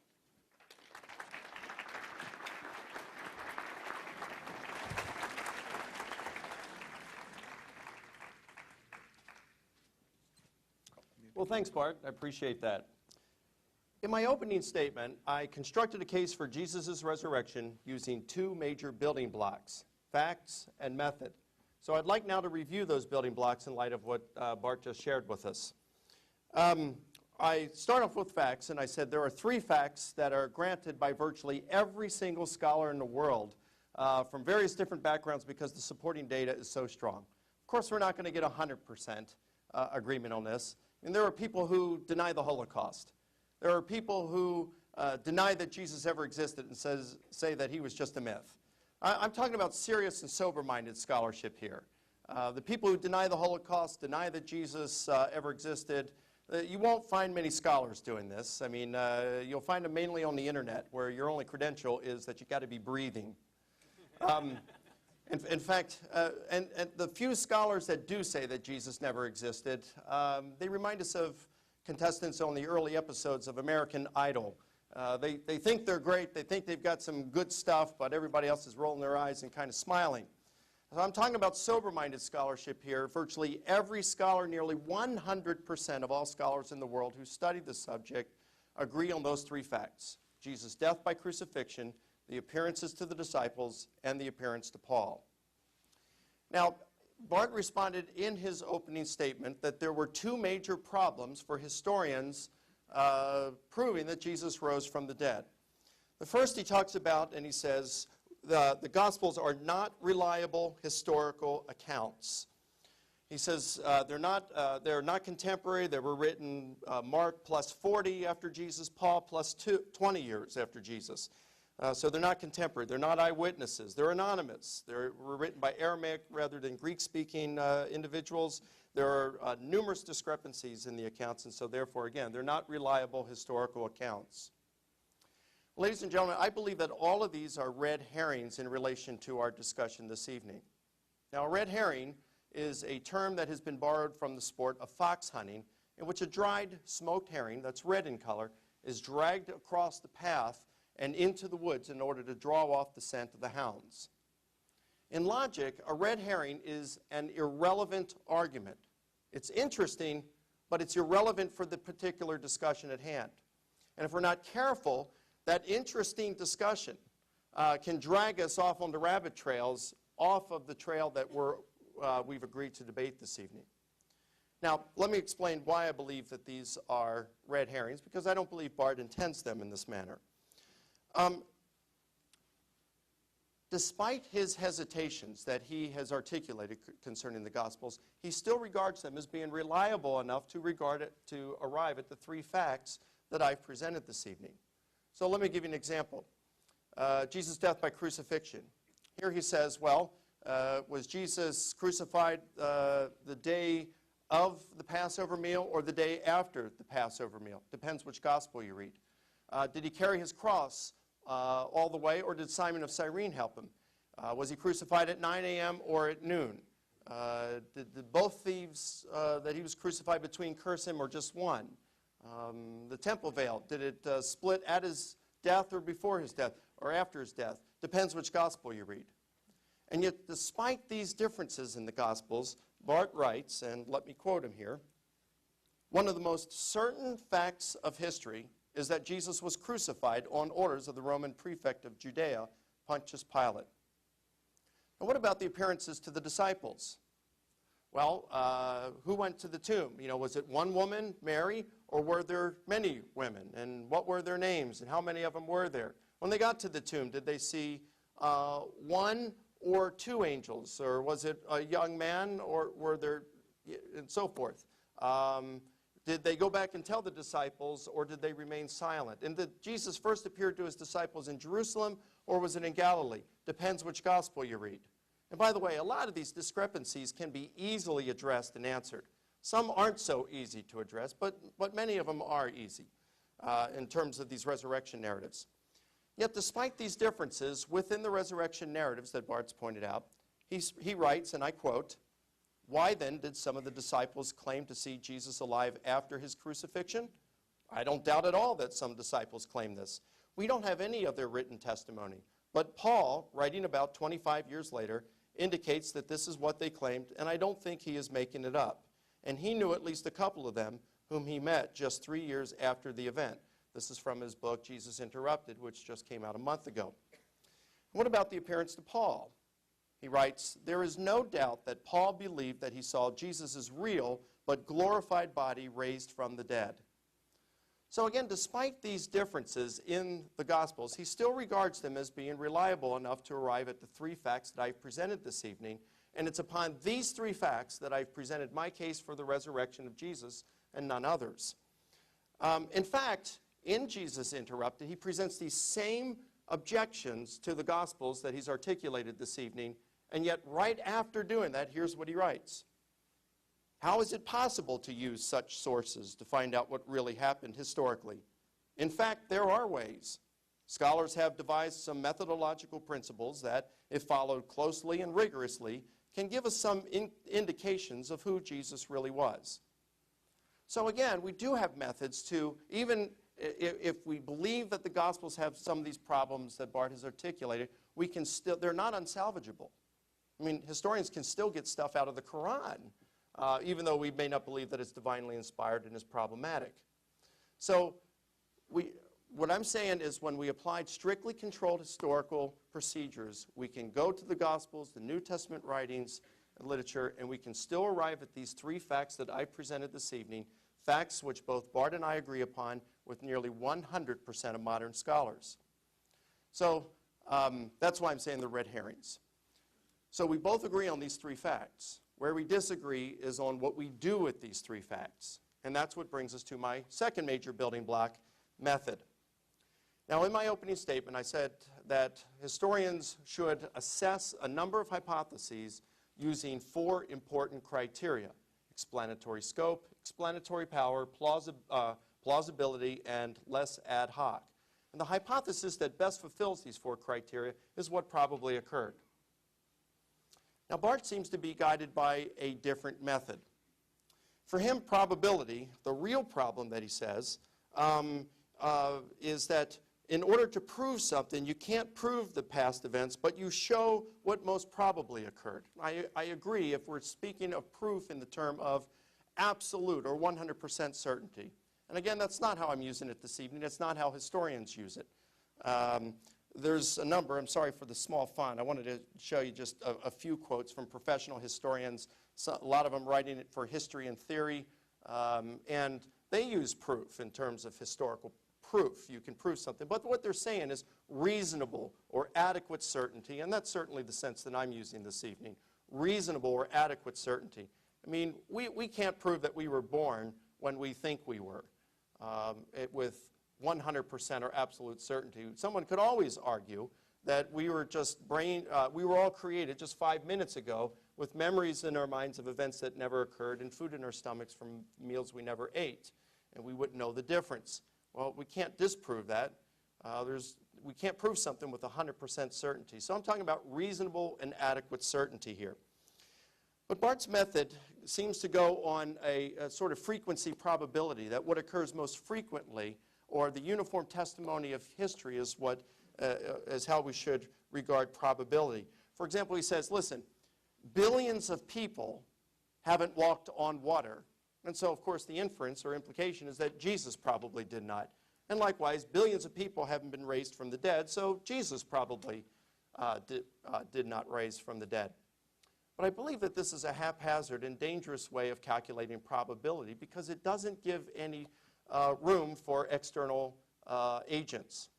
Well, thanks, Bart. I appreciate that. In my opening statement, I constructed a case for Jesus' resurrection using two major building blocks, facts and method. So I'd like now to review those building blocks in light of what Bart just shared with us. I start off with facts, and I said there are three facts that are granted by virtually every single scholar in the world from various different backgrounds because the supporting data is so strong. Of course, we're not going to get 100% agreement on this. And there are people who deny the Holocaust. There are people who deny that Jesus ever existed and say that he was just a myth. I'm talking about serious and sober-minded scholarship here. The people who deny the Holocaust, deny that Jesus ever existed, you won't find many scholars doing this. I mean, you'll find them mainly on the internet where your only credential is that you got to be breathing. In fact, and the few scholars that do say that Jesus never existed, they remind us of contestants on the early episodes of American Idol. They think they're great, they think they've got some good stuff, but everybody else is rolling their eyes and kind of smiling. So I'm talking about sober-minded scholarship here. Virtually every scholar, nearly 100% of all scholars in the world who studied the subject agree on those three facts: Jesus' death by crucifixion, the appearances to the disciples, and the appearance to Paul. Now, Bart responded in his opening statement that there were two major problems for historians proving that Jesus rose from the dead. The first he talks about, and he says, the Gospels are not reliable historical accounts. He says they're not contemporary. They were written Mark plus 40 after Jesus, Paul plus 20 years after Jesus. So they're not contemporary. They're not eyewitnesses. They're anonymous. They were written by Aramaic rather than Greek-speaking individuals. There are numerous discrepancies in the accounts, and so therefore, again, they're not reliable historical accounts. Ladies and gentlemen, I believe that all of these are red herrings in relation to our discussion this evening. Now, a red herring is a term that has been borrowed from the sport of fox hunting, in which a dried smoked herring that's red in color is dragged across the path and into the woods in order to draw off the scent of the hounds. In logic, a red herring is an irrelevant argument. It's interesting, but it's irrelevant for the particular discussion at hand. And if we're not careful, that interesting discussion can drag us off on the rabbit trails off of the trail that we've agreed to debate this evening. Now, let me explain why I believe that these are red herrings, because I don't believe Bart intends them in this manner. Despite his hesitations that he has articulated concerning the Gospels, he still regards them as being reliable enough to arrive at the three facts that I've presented this evening. So let me give you an example. Jesus' death by crucifixion. Here he says, well, was Jesus crucified the day of the Passover meal or the day after the Passover meal? Depends which gospel you read. Did he carry his cross all the way, or did Simon of Cyrene help him? Was he crucified at 9 a.m. or at noon? Did both thieves that he was crucified between curse him, or just one? The temple veil, did it split at his death or before his death or after his death? Depends which gospel you read. And yet, despite these differences in the Gospels, Bart writes, and let me quote him here, one of the most certain facts of history is that Jesus was crucified on orders of the Roman prefect of Judea, Pontius Pilate. And what about the appearances to the disciples? Well, who went to the tomb? You know, was it one woman, Mary, or were there many women? And what were their names, and how many of them were there? When they got to the tomb, did they see one or two angels, or was it a young man, or were there, and so forth? Did they go back and tell the disciples, or did they remain silent? And did Jesus first appeared to his disciples in Jerusalem, or was it in Galilee? Depends which gospel you read. And by the way, a lot of these discrepancies can be easily addressed and answered. Some aren't so easy to address, but many of them are easy in terms of these resurrection narratives. Yet despite these differences within the resurrection narratives that Bart's pointed out, he writes, and I quote, "Why then did some of the disciples claim to see Jesus alive after his crucifixion? I don't doubt at all that some disciples claim this. We don't have any of their written testimony. But Paul, writing about 25 years later, indicates that this is what they claimed, and I don't think he is making it up. And he knew at least a couple of them whom he met just 3 years after the event." This is from his book, Jesus Interrupted, which just came out a month ago. What about the appearance to Paul? He writes, "There is no doubt that Paul believed that he saw Jesus' real but glorified body raised from the dead." So again, despite these differences in the Gospels, he still regards them as being reliable enough to arrive at the three facts that I've presented this evening. And it's upon these three facts that I've presented my case for the resurrection of Jesus and none others. In fact, in Jesus Interrupted, he presents these same objections to the Gospels that he's articulated this evening, and yet right after doing that, here's what he writes. How is it possible to use such sources to find out what really happened historically? In fact, there are ways. Scholars have devised some methodological principles that, if followed closely and rigorously, can give us some indications of who Jesus really was. So again, we do have methods to, even if we believe that the Gospels have some of these problems that Bart has articulated, we can still, they're not unsalvageable. I mean, historians can still get stuff out of the Quran, even though we may not believe that it's divinely inspired and is problematic. So what I'm saying is when we applied strictly controlled historical procedures, we can go to the Gospels, the New Testament writings, and literature, and we can still arrive at these three facts that I presented this evening, facts which both Bart and I agree upon with nearly 100% of modern scholars. So that's why I'm saying they're red herrings. So we both agree on these three facts. Where we disagree is on what we do with these three facts. And that's what brings us to my second major building block, method. Now, in my opening statement, I said that historians should assess a number of hypotheses using four important criteria: explanatory scope, explanatory power, plausibility, and less ad hoc. And the hypothesis that best fulfills these four criteria is what probably occurred. Now, Bart seems to be guided by a different method. For him, probability, the real problem that he says, is that in order to prove something, you can't prove the past events, but you show what most probably occurred. I agree if we're speaking of proof in the term of absolute or 100% certainty. And again, that's not how I'm using it this evening. It's not how historians use it. There's a number, I'm sorry for the small font. I wanted to show you just a few quotes from professional historians, a lot of them writing it for history and theory, and they use proof in terms of historical proof. You can prove something, but what they're saying is reasonable or adequate certainty, and that's certainly the sense that I'm using this evening, reasonable or adequate certainty. I mean, we can't prove that we were born when we think we were with 100% or absolute certainty. Someone could always argue that we were just we were all created just 5 minutes ago with memories in our minds of events that never occurred and food in our stomachs from meals we never ate, and we wouldn't know the difference. Well, we can't disprove that. We can't prove something with 100% certainty. So I'm talking about reasonable and adequate certainty here. But Bart's method seems to go on a sort of frequency probability, that what occurs most frequently, or the uniform testimony of history, is how we should regard probability. For example, he says, listen, billions of people haven't walked on water. And so, of course, the inference or implication is that Jesus probably did not. And likewise, billions of people haven't been raised from the dead, so Jesus probably did not raise from the dead. But I believe that this is a haphazard and dangerous way of calculating probability because it doesn't give any room for external agents.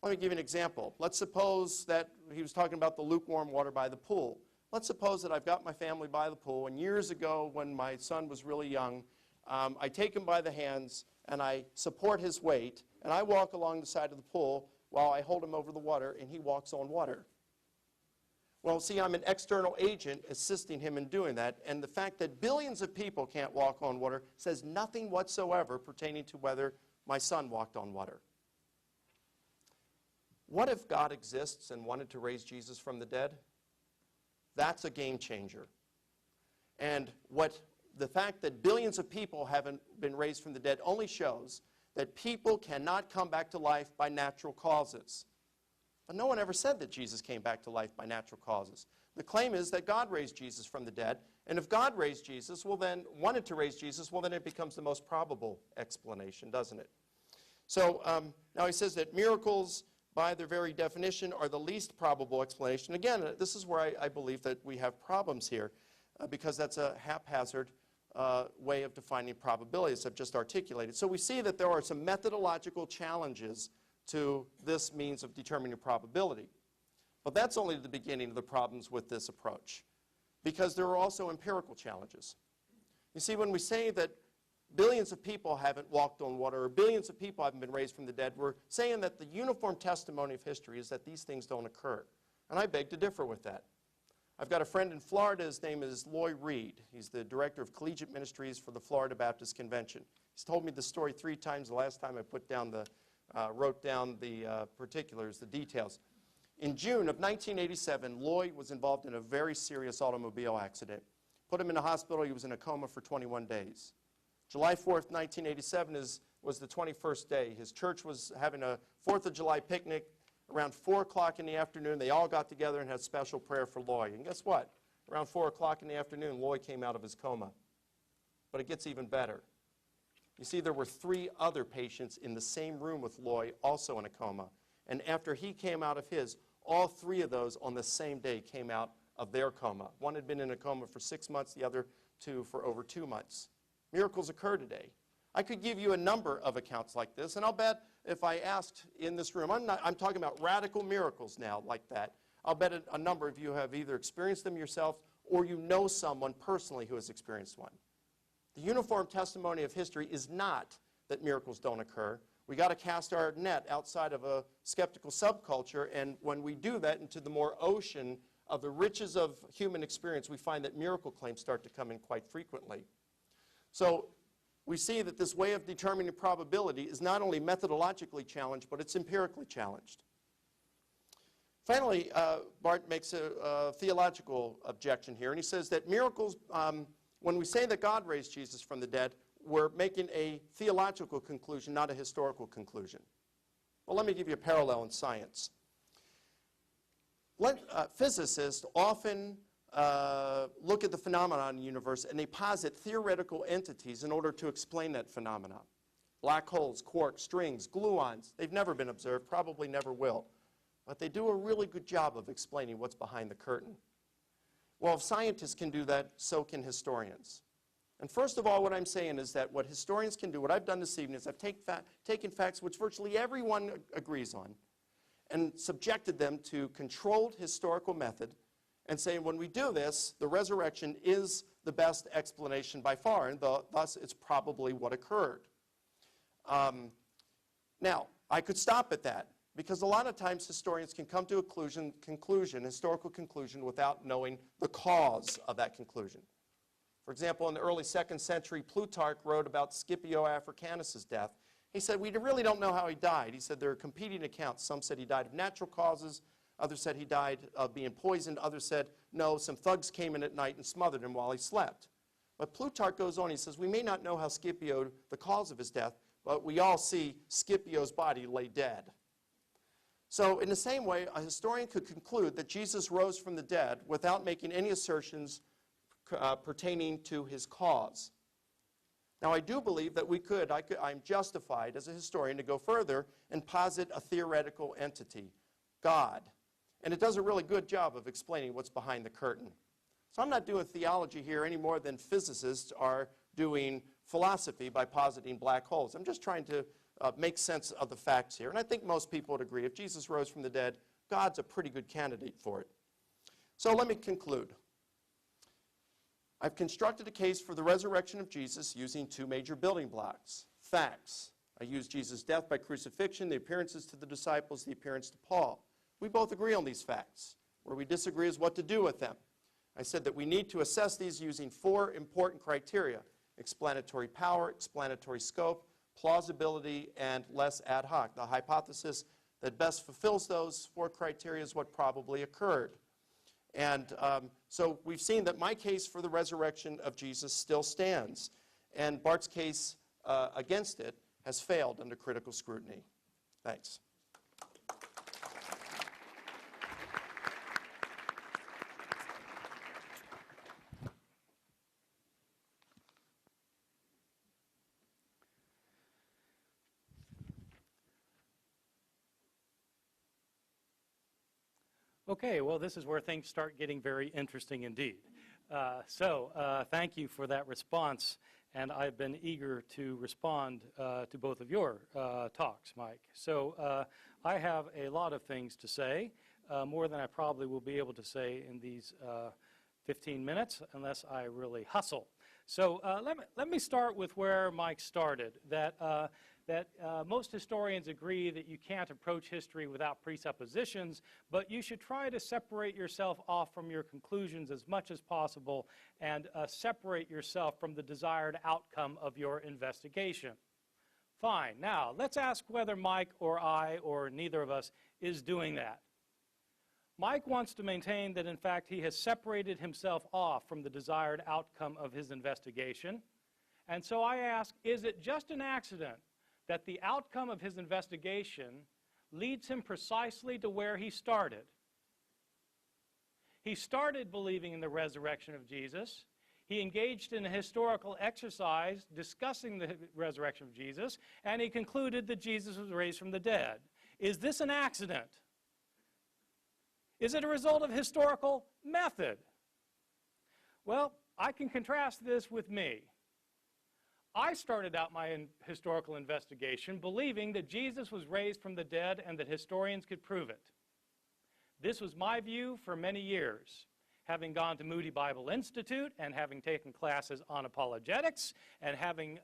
Let me give you an example. Let's suppose that he was talking about the lukewarm water by the pool. Let's suppose that I've got my family by the pool, and years ago when my son was really young, I take him by the hands, and I support his weight, and I walk along the side of the pool while I hold him over the water, and he walks on water. Well, see, I'm an external agent assisting him in doing that, and the fact that billions of people can't walk on water says nothing whatsoever pertaining to whether my son walked on water. What if God exists and wanted to raise Jesus from the dead? That's a game changer. And the fact that billions of people haven't been raised from the dead only shows that people cannot come back to life by natural causes. But no one ever said that Jesus came back to life by natural causes. The claim is that God raised Jesus from the dead, and if God raised Jesus, wanted to raise Jesus, well, then it becomes the most probable explanation, doesn't it? So now he says that miracles, by their very definition, are the least probable explanation. Again, this is where I believe that we have problems here, because that's a haphazard way of defining probabilities I've just articulated. So we see that there are some methodological challenges to this means of determining probability. But that's only the beginning of the problems with this approach, because there are also empirical challenges. You see, when we say that billions of people haven't walked on water, or billions of people haven't been raised from the dead, we're saying that the uniform testimony of history is that these things don't occur. And I beg to differ with that. I've got a friend in Florida. His name is Lloyd Reed. He's the director of collegiate ministries for the Florida Baptist Convention. He's told me the story 3 times. The last time I wrote down the particulars, the details. In June of 1987, Lloyd was involved in a very serious automobile accident. Put him in a hospital. He was in a coma for 21 days. July 4th, 1987 was the 21st day. His church was having a 4th of July picnic. Around 4 o'clock in the afternoon, they all got together and had special prayer for Lloyd. And guess what? Around 4 o'clock in the afternoon, Lloyd came out of his coma. But it gets even better. You see, there were 3 other patients in the same room with Lloyd, also in a coma. And after he came out of his, all 3 of those on the same day came out of their coma. One had been in a coma for 6 months, the other 2 for over 2 months. Miracles occur today. I could give you a number of accounts like this, and I'll bet if I asked in this room, I'm talking about radical miracles now like that, I'll bet a number of you have either experienced them yourself or you know someone personally who has experienced one. The uniform testimony of history is not that miracles don't occur. We got to cast our net outside of a skeptical subculture, and when we do that into the more ocean of the riches of human experience, we find that miracle claims start to come in quite frequently. So we see that this way of determining probability is not only methodologically challenged, but it's empirically challenged. Finally, Bart makes a theological objection here, and he says that miracles, when we say that God raised Jesus from the dead, we're making a theological conclusion, not a historical conclusion. Well, let me give you a parallel in science. Physicists often look at the phenomenon in the universe and they posit theoretical entities in order to explain that phenomenon. Black holes, quarks, strings, gluons, they've never been observed, probably never will. But they do a really good job of explaining what's behind the curtain. Well, if scientists can do that, so can historians. And first of all, what I'm saying is that what historians can do, what I've done this evening is I've taken facts which virtually everyone agrees on and subjected them to controlled historical method and saying when we do this, the resurrection is the best explanation by far, and thus it's probably what occurred. Now, I could stop at that, because a lot of times historians can come to a historical conclusion, without knowing the cause of that conclusion. For example, in the early 2nd century, Plutarch wrote about Scipio Africanus' death. He said, we really don't know how he died. He said there are competing accounts. Some said he died of natural causes. Others said he died of being poisoned. Others said, no, some thugs came in at night and smothered him while he slept. But Plutarch goes on. He says, we may not know how Scipio, the cause of his death, but we all see Scipio's body lay dead. So in the same way, a historian could conclude that Jesus rose from the dead without making any assertions pertaining to his cause. Now, I do believe that I'm justified as a historian to go further and posit a theoretical entity, God. And it does a really good job of explaining what's behind the curtain. So I'm not doing theology here any more than physicists are doing philosophy by positing black holes. I'm just trying to make sense of the facts here. And I think most people would agree if Jesus rose from the dead, God's a pretty good candidate for it. So let me conclude. I've constructed a case for the resurrection of Jesus using two major building blocks. Facts. I use Jesus' death by crucifixion, the appearances to the disciples, the appearance to Paul. We both agree on these facts. Where we disagree is what to do with them. I said that we need to assess these using four important criteria: explanatory power, explanatory scope, plausibility, and less ad hoc. The hypothesis that best fulfills those four criteria is what probably occurred. And so we've seen that my case for the resurrection of Jesus still stands, and Bart's case against it has failed under critical scrutiny. Thanks. Okay, well, this is where things start getting very interesting indeed. Thank you for that response, and I've been eager to respond to both of your talks, Mike. So I have a lot of things to say, more than I probably will be able to say in these 15 minutes, unless I really hustle. So let me start with where Mike started, that most historians agree that you can't approach history without presuppositions, but you should try to separate yourself off from your conclusions as much as possible and separate yourself from the desired outcome of your investigation. Fine. Now, let's ask whether Mike or I or neither of us is doing that. Mike wants to maintain that, in fact, he has separated himself off from the desired outcome of his investigation. And so I ask, is it just an accident that the outcome of his investigation leads him precisely to where he started? He started believing in the resurrection of Jesus. He engaged in a historical exercise discussing the resurrection of Jesus, and he concluded that Jesus was raised from the dead. Is this an accident? Is it a result of historical method? Well, I can contrast this with me. I started out my historical investigation believing that Jesus was raised from the dead and that historians could prove it. This was my view for many years, having gone to Moody Bible Institute and having taken classes on apologetics and having,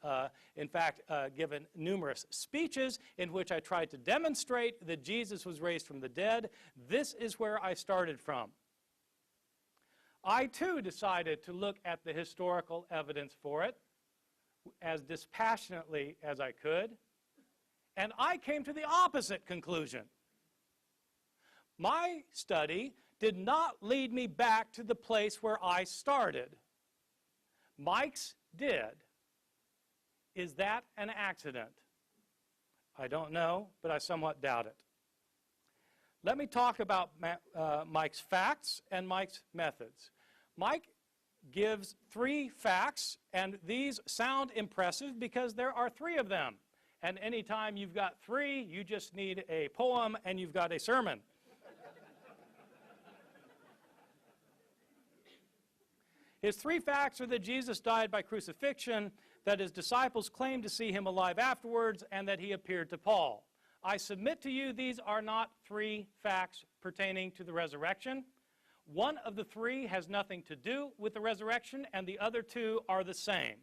in fact, given numerous speeches in which I tried to demonstrate that Jesus was raised from the dead. This is where I started from. I, too, decided to look at the historical evidence for it as dispassionately as I could, and I came to the opposite conclusion. My study did not lead me back to the place where I started. Mike's did. Is that an accident? I don't know, but I somewhat doubt it. Let me talk about Mike's facts and Mike's methods. Mike gives 3 facts, and these sound impressive because there are 3 of them. And anytime you've got 3, you just need a poem and you've got a sermon. His 3 facts are that Jesus died by crucifixion, that his disciples claimed to see him alive afterwards, and that he appeared to Paul. I submit to you these are not 3 facts pertaining to the resurrection. One of the 3 has nothing to do with the resurrection, and the other 2 are the same.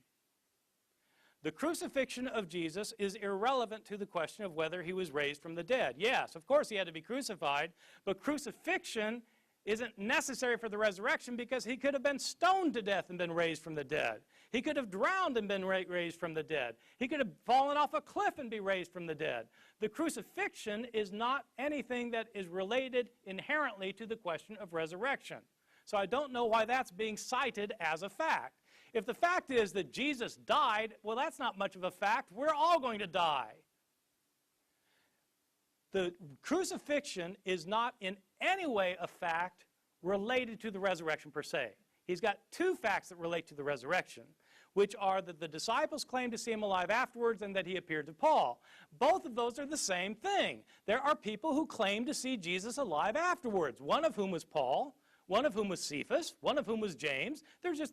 The crucifixion of Jesus is irrelevant to the question of whether he was raised from the dead. Yes, of course he had to be crucified, but crucifixion isn't necessary for the resurrection because he could have been stoned to death and been raised from the dead. He could have drowned and been raised from the dead. He could have fallen off a cliff and be raised from the dead. The crucifixion is not anything that is related inherently to the question of resurrection. So I don't know why that's being cited as a fact. If the fact is that Jesus died, well, that's not much of a fact. We're all going to die. The crucifixion is not in any way a fact related to the resurrection per se. He's got 2 facts that relate to the resurrection, which are that the disciples claimed to see him alive afterwards and that he appeared to Paul. Both of those are the same thing. There are people who claim to see Jesus alive afterwards, one of whom was Paul, one of whom was Cephas, one of whom was James.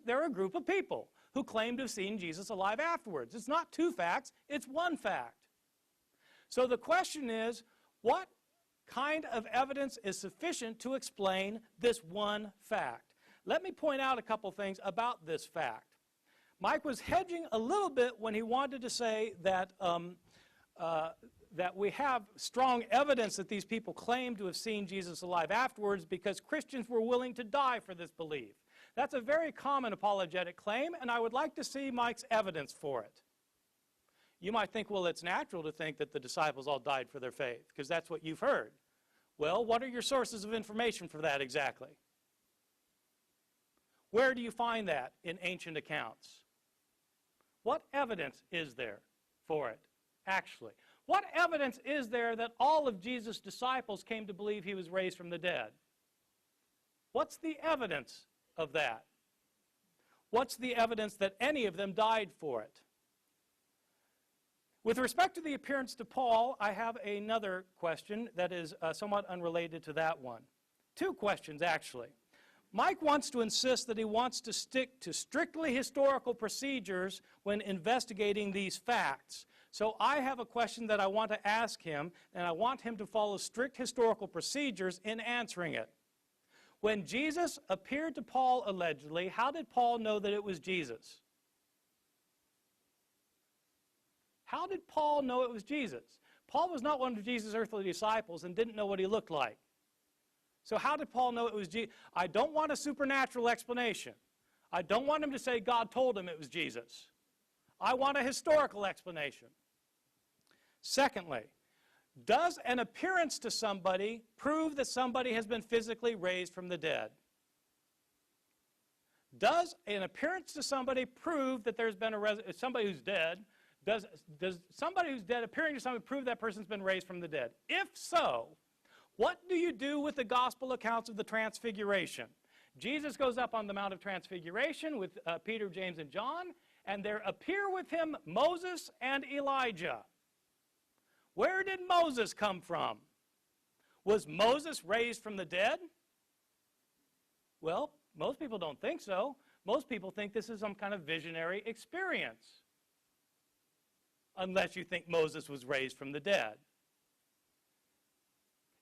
They're a group of people who claim to have seen Jesus alive afterwards. It's not 2 facts, it's 1 fact. So the question is, what kind of evidence is sufficient to explain this 1 fact? Let me point out a couple things about this fact. Mike was hedging a little bit when he wanted to say that, that we have strong evidence that these people claim to have seen Jesus alive afterwards because Christians were willing to die for this belief. That's a very common apologetic claim, and I would like to see Mike's evidence for it. You might think, well, it's natural to think that the disciples all died for their faith, because that's what you've heard. Well, what are your sources of information for that exactly? Where do you find that in ancient accounts? What evidence is there for it, actually? What evidence is there that all of Jesus' disciples came to believe he was raised from the dead? What's the evidence of that? What's the evidence that any of them died for it? With respect to the appearance to Paul, I have another question that is somewhat unrelated to that one. Two questions, actually. Mike wants to insist that he wants to stick to strictly historical procedures when investigating these facts. So I have a question that I want to ask him, and I want him to follow strict historical procedures in answering it. When Jesus appeared to Paul allegedly, how did Paul know that it was Jesus? How did Paul know it was Jesus? Paul was not one of Jesus' earthly disciples and didn't know what he looked like. So how did Paul know it was Jesus? I don't want a supernatural explanation. I don't want him to say God told him it was Jesus. I want a historical explanation. Secondly, does an appearance to somebody prove that somebody has been physically raised from the dead? Does an appearance to somebody prove that there's been somebody who's dead? Does somebody who's dead appearing to somebody prove that person's been raised from the dead? If so, what do you do with the gospel accounts of the transfiguration? Jesus goes up on the Mount of Transfiguration with Peter, James, and John, and there appear with him Moses and Elijah. Where did Moses come from? Was Moses raised from the dead? Well, most people don't think so. Most people think this is some kind of visionary experience, unless you think Moses was raised from the dead.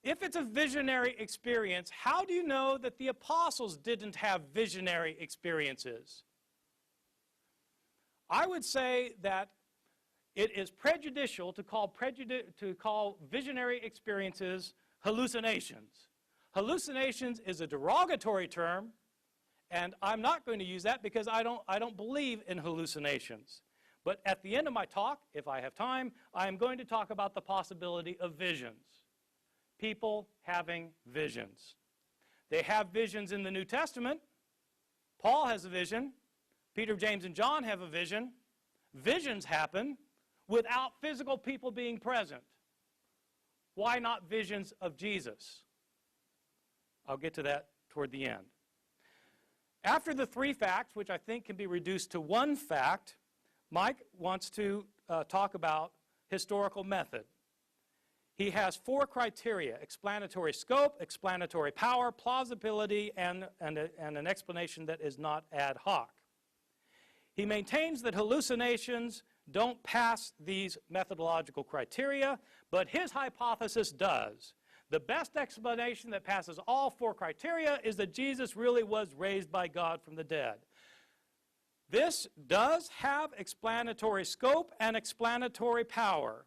If it's a visionary experience, how do you know that the apostles didn't have visionary experiences? I would say that it is prejudicial to call visionary experiences hallucinations. Hallucinations is a derogatory term, and I'm not going to use that because I don't believe in hallucinations. But at the end of my talk, if I have time, I am going to talk about the possibility of visions. People having visions. They have visions in the New Testament. Paul has a vision. Peter, James, and John have a vision. Visions happen without physical people being present. Why not visions of Jesus? I'll get to that toward the end. After the three facts, which I think can be reduced to one fact, Mike wants to talk about historical method. He has four criteria: explanatory scope, explanatory power, plausibility, and an explanation that is not ad hoc. He maintains that hallucinations don't pass these methodological criteria, but his hypothesis does. The best explanation that passes all four criteria is that Jesus really was raised by God from the dead. This does have explanatory scope and explanatory power.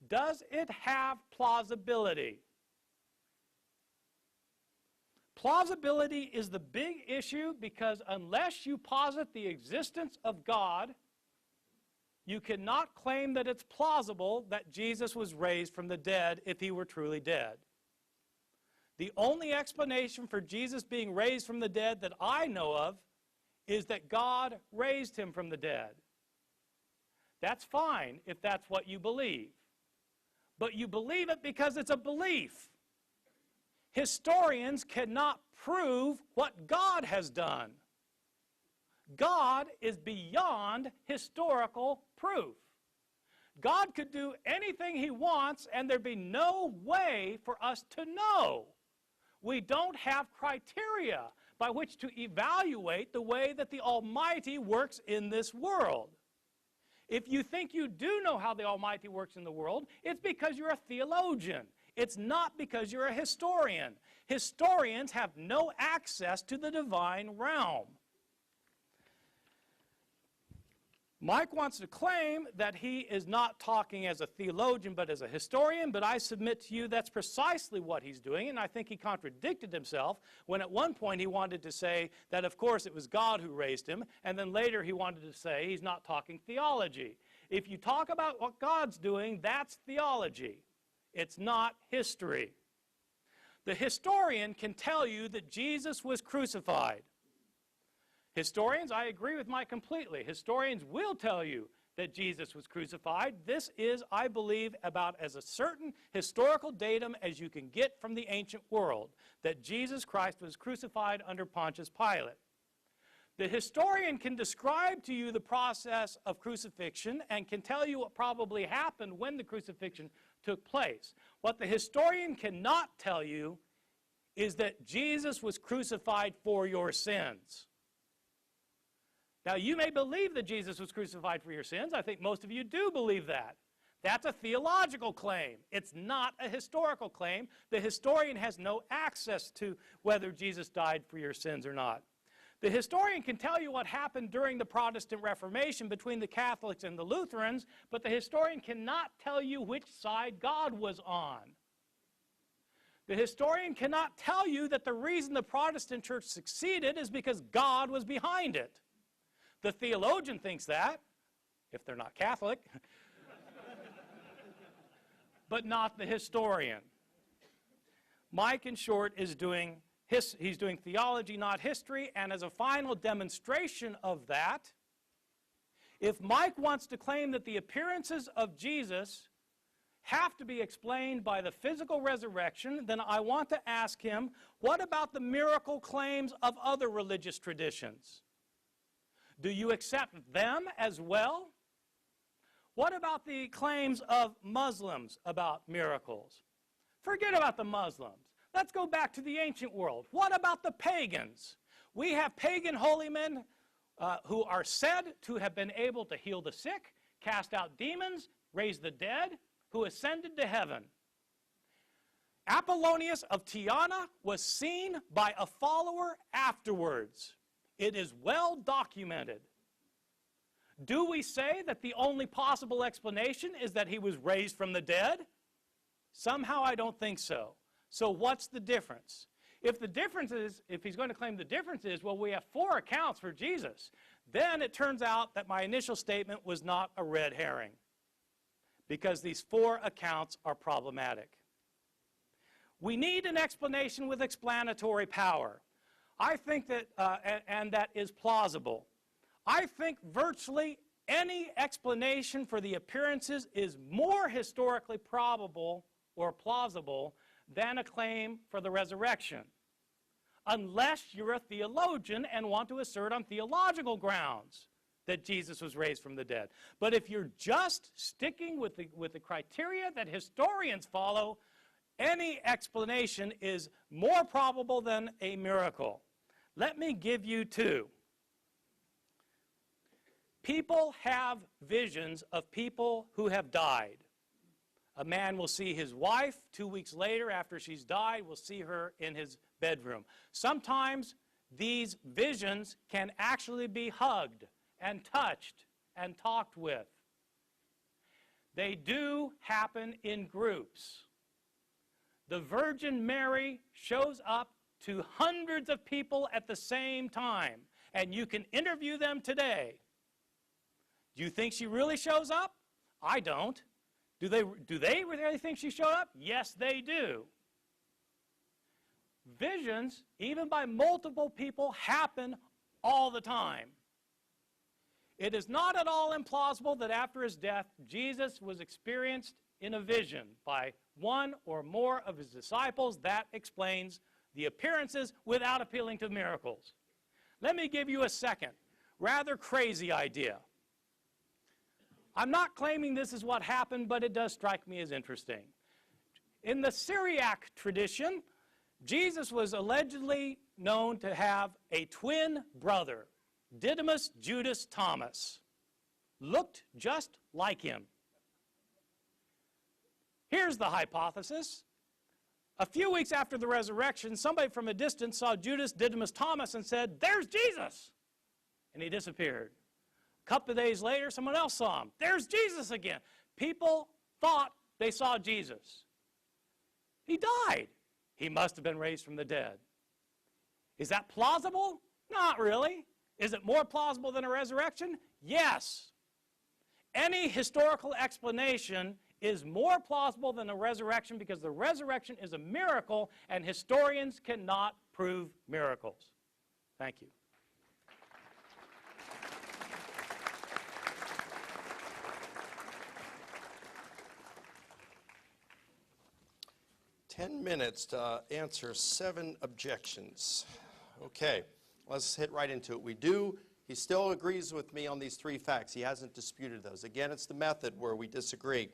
Does it have plausibility? Plausibility is the big issue because unless you posit the existence of God, you cannot claim that it's plausible that Jesus was raised from the dead if he were truly dead. The only explanation for Jesus being raised from the dead that I know of is that God raised him from the dead. That's fine if that's what you believe. But you believe it because it's a belief. Historians cannot prove what God has done. God is beyond historical proof. God could do anything he wants and there'd be no way for us to know. We don't have criteria by which to evaluate the way that the Almighty works in this world. If you think you do know how the Almighty works in the world, it's because you're a theologian. It's not because you're a historian. Historians have no access to the divine realm. Mike wants to claim that he is not talking as a theologian but as a historian, but I submit to you that's precisely what he's doing, and I think he contradicted himself when at one point he wanted to say that of course it was God who raised him, and then later he wanted to say he's not talking theology. If you talk about what God's doing, that's theology. It's not history. The historian can tell you that Jesus was crucified. Historians, I agree with Mike completely. Historians will tell you that Jesus was crucified. This is, I believe, about as a certain historical datum as you can get from the ancient world, that Jesus Christ was crucified under Pontius Pilate. The historian can describe to you the process of crucifixion and can tell you what probably happened when the crucifixion took place. What the historian cannot tell you is that Jesus was crucified for your sins. Now, you may believe that Jesus was crucified for your sins. I think most of you do believe that. That's a theological claim. It's not a historical claim. The historian has no access to whether Jesus died for your sins or not. The historian can tell you what happened during the Protestant Reformation between the Catholics and the Lutherans, but the historian cannot tell you which side God was on. The historian cannot tell you that the reason the Protestant church succeeded is because God was behind it. The theologian thinks that, if they're not Catholic, but not the historian. Mike, in short, is doing he's doing theology, not history, and as a final demonstration of that, if Mike wants to claim that the appearances of Jesus have to be explained by the physical resurrection, then I want to ask him, what about the miracle claims of other religious traditions? Do you accept them as well? What about the claims of Muslims about miracles? Forget about the Muslims. Let's go back to the ancient world. What about the pagans? We have pagan holy men who are said to have been able to heal the sick, cast out demons, raise the dead, who ascended to heaven. Apollonius of Tyana was seen by a follower afterwards. It is well documented. Do we say that the only possible explanation is that he was raised from the dead? Somehow I don't think so. So what's the difference? If the difference is, if he's going to claim the difference is, well, we have 4 accounts for Jesus, then it turns out that my initial statement was not a red herring, because these 4 accounts are problematic. We need an explanation with explanatory power. I think that, and that is plausible. I think virtually any explanation for the appearances is more historically probable or plausible than a claim for the resurrection, unless you're a theologian and want to assert on theological grounds that Jesus was raised from the dead. But if you're just sticking with the criteria that historians follow, any explanation is more probable than a miracle. Let me give you 2. People have visions of people who have died. A man will see his wife 2 weeks later after she's died, will see her in his bedroom. Sometimes these visions can actually be hugged and touched and talked with. They do happen in groups. The Virgin Mary shows up to hundreds of people at the same time, and you can interview them today. Do you think she really shows up? I don't. Do they really think she showed up? Yes, they do. Visions, even by multiple people, happen all the time. It is not at all implausible that after his death, Jesus was experienced in a vision by one or more of his disciples. That explains the appearances without appealing to miracles. Let me give you a second, rather crazy idea. I'm not claiming this is what happened, but it does strike me as interesting. In the Syriac tradition, Jesus was allegedly known to have a twin brother, Didymus Judas Thomas. Looked just like him. Here's the hypothesis. A few weeks after the resurrection, somebody from a distance saw Judas Didymus Thomas and said, "There's Jesus!" And he disappeared. A couple of days later, someone else saw him. "There's Jesus again." People thought they saw Jesus. He died. He must have been raised from the dead. Is that plausible? Not really. Is it more plausible than a resurrection? Yes. Any historical explanation is more plausible than a resurrection because the resurrection is a miracle and historians cannot prove miracles. Thank you. Ten minutes to answer 7 objections. Okay, let's hit right into it. He still agrees with me on these 3 facts. He hasn't disputed those. Again, it's the method where we disagree.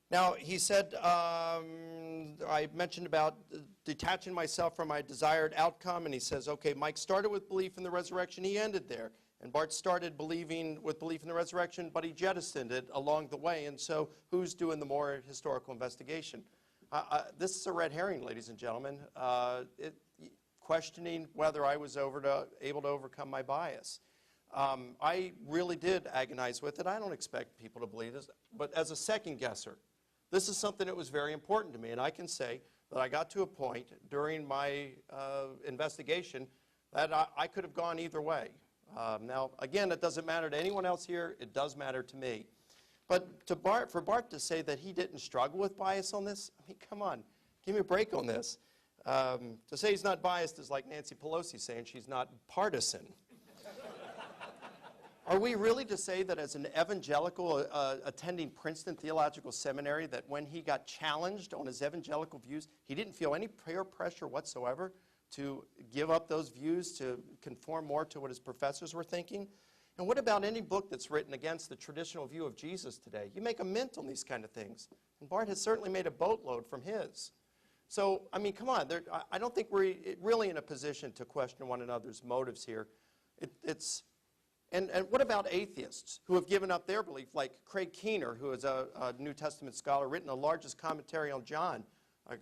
Now, he said, I mentioned about detaching myself from my desired outcome, and he says, okay, Mike started with belief in the resurrection, he ended there. And Bart started with belief in the resurrection, but he jettisoned it along the way, and so who's doing the more historical investigation? This is a red herring, ladies and gentlemen. Questioning whether I was able to overcome my bias. I really did agonize with it. I don't expect people to believe this, but as a second guesser, this is something that was very important to me, and I can say that I got to a point during my investigation that I could have gone either way. Now, again, it doesn't matter to anyone else here. It does matter to me. But for Bart to say that he didn't struggle with bias on this, I mean, come on, give me a break on this. To say he's not biased is like Nancy Pelosi saying she's not partisan. Are we really to say that as an evangelical attending Princeton Theological Seminary that when he got challenged on his evangelical views, he didn't feel any peer pressure whatsoever to give up those views, to conform more to what his professors were thinking? And what about any book that's written against the traditional view of Jesus today? You make a mint on these kind of things. And Bart has certainly made a boatload from his. So, I mean, come on. I don't think we're really in a position to question one another's motives here. And what about atheists who have given up their belief, like Craig Keener, who is a New Testament scholar, written the largest commentary on John, a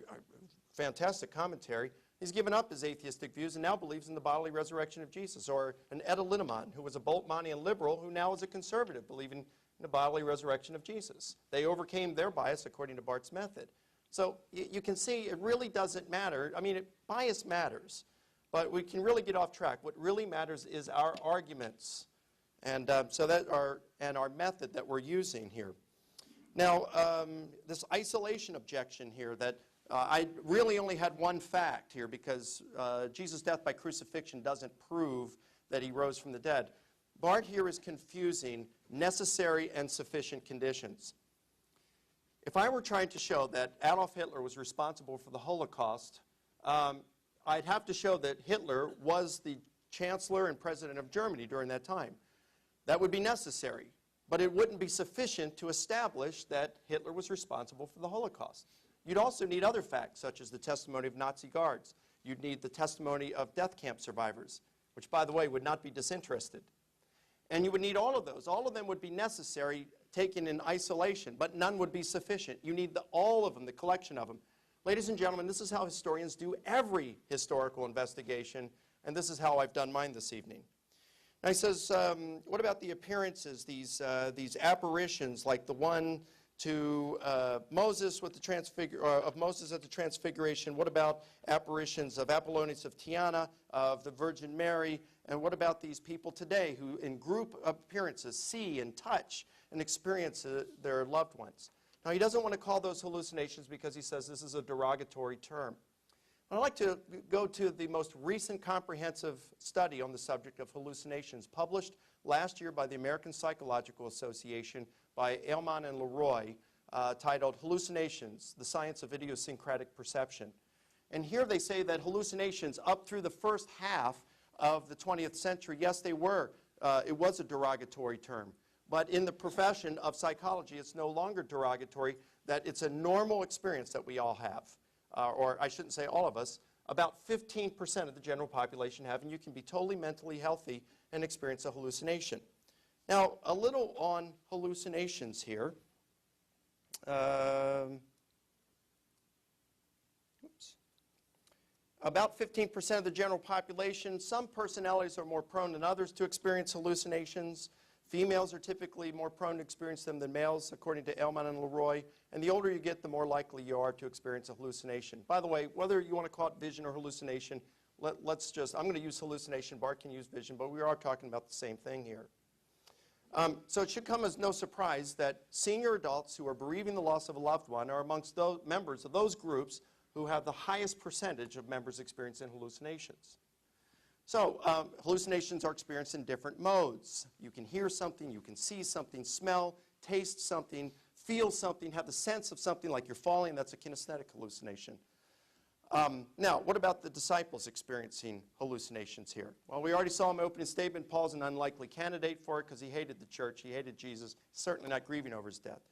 fantastic commentary. He's given up his atheistic views and now believes in the bodily resurrection of Jesus. Or an Etta Linnemann, who was a Boltmanian liberal, who now is a conservative, believing in the bodily resurrection of Jesus. They overcame their bias according to Bart's method. So you can see it really doesn't matter. I mean, bias matters, but we can really get off track. What really matters is our arguments, and our method that we're using here. Now, this isolation objection here that I really only had one fact here because Jesus' death by crucifixion doesn't prove that he rose from the dead. Bart here is confusing necessary and sufficient conditions. If I were trying to show that Adolf Hitler was responsible for the Holocaust, I'd have to show that Hitler was the chancellor and president of Germany during that time. That would be necessary, but it wouldn't be sufficient to establish that Hitler was responsible for the Holocaust. You'd also need other facts, such as the testimony of Nazi guards. You'd need the testimony of death camp survivors, which, by the way, would not be disinterested. And you would need all of those. All of them would be necessary, taken in isolation, but none would be sufficient. You need all of them, the collection of them. Ladies and gentlemen, this is how historians do every historical investigation, and this is how I've done mine this evening. Now he says, what about the appearances, these apparitions, like the one to Moses with the of Moses at the Transfiguration? What about apparitions of Apollonius of Tyana, of the Virgin Mary? And what about these people today who, in group appearances, see and touch and experience their loved ones? Now, he doesn't want to call those hallucinations because he says this is a derogatory term. I'd like to go to the most recent comprehensive study on the subject of hallucinations, published last year by the American Psychological Association by Ehrman and Leroy, titled Hallucinations, the Science of Idiosyncratic Perception. And here they say that hallucinations up through the first half of the 20th century, yes, they were. It was a derogatory term. But in the profession of psychology, it's no longer derogatory, that it's a normal experience that we all have. Or I shouldn't say all of us, about 15% of the general population have, and you can be totally mentally healthy and experience a hallucination. Now, a little on hallucinations here. About 15% of the general population. Some personalities are more prone than others to experience hallucinations. Females are typically more prone to experience them than males, according to Ehrman and Leroy. And the older you get, the more likely you are to experience a hallucination. By the way, whether you want to call it vision or hallucination, I'm going to use hallucination, Bart can use vision, but we are talking about the same thing here. So it should come as no surprise that senior adults who are bereaving the loss of a loved one are amongst those members of those groups who have the highest percentage of members experiencing hallucinations. So hallucinations are experienced in different modes. You can hear something, you can see something, smell, taste something, feel something, have the sense of something like you're falling. That's a kinesthetic hallucination. Now, what about the disciples experiencing hallucinations here? Well, we already saw in my opening statement, Paul's an unlikely candidate for it because he hated the church, he hated Jesus, certainly not grieving over his death.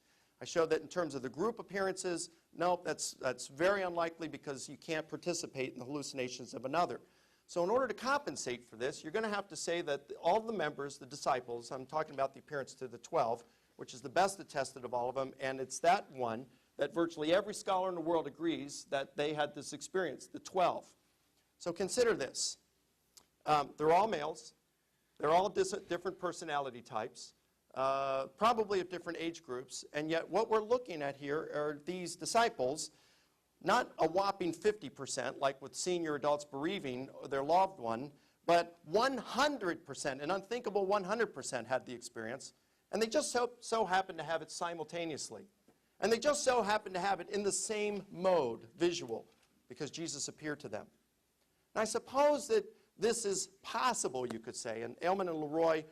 I showed that in terms of the group appearances, no, that's very unlikely because you can't participate in the hallucinations of another. So in order to compensate for this, you're going to have to say that all the members, the disciples, I'm talking about the appearance to the 12, which is the best attested of all of them, and it's that one that virtually every scholar in the world agrees that they had this experience, the 12. So consider this. They're all males. They're all different personality types, probably of different age groups, and yet what we're looking at here are these disciples, not a whopping 50% like with senior adults bereaving their loved one, but 100%, an unthinkable 100% had the experience, and they just so happened to have it simultaneously. And they just so happened to have it in the same mode, visual, because Jesus appeared to them. And I suppose that this is possible, you could say. And Ehrman and Leroy,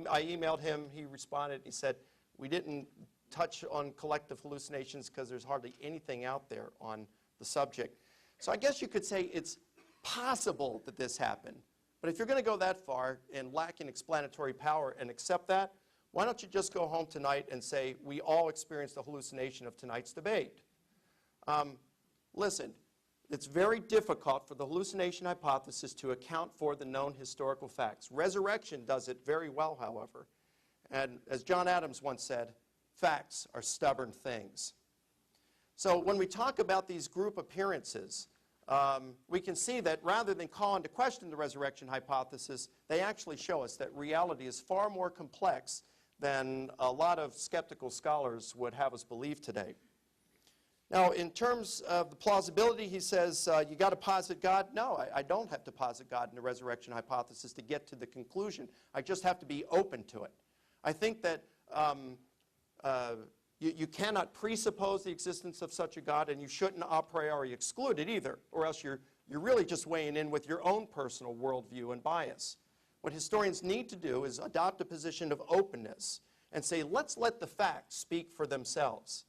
I emailed him, he responded, he said, we didn't touch on collective hallucinations because there's hardly anything out there on the subject. So I guess you could say it's possible that this happened. But if you're going to go that far and lacking explanatory power and accept that, why don't you just go home tonight and say, we all experienced the hallucination of tonight's debate? Listen, it's very difficult for the hallucination hypothesis to account for the known historical facts. Resurrection does it very well, however. And as John Adams once said, facts are stubborn things. So when we talk about these group appearances, we can see that rather than call into question the resurrection hypothesis, they actually show us that reality is far more complex than a lot of skeptical scholars would have us believe today. Now, in terms of the plausibility, he says, you got to posit God. No, I don't have to posit God in the resurrection hypothesis to get to the conclusion. I just have to be open to it. I think that you cannot presuppose the existence of such a God, and you shouldn't a priori exclude it either, or else you're really just weighing in with your own personal worldview and bias. What historians need to do is adopt a position of openness and say, let's let the facts speak for themselves.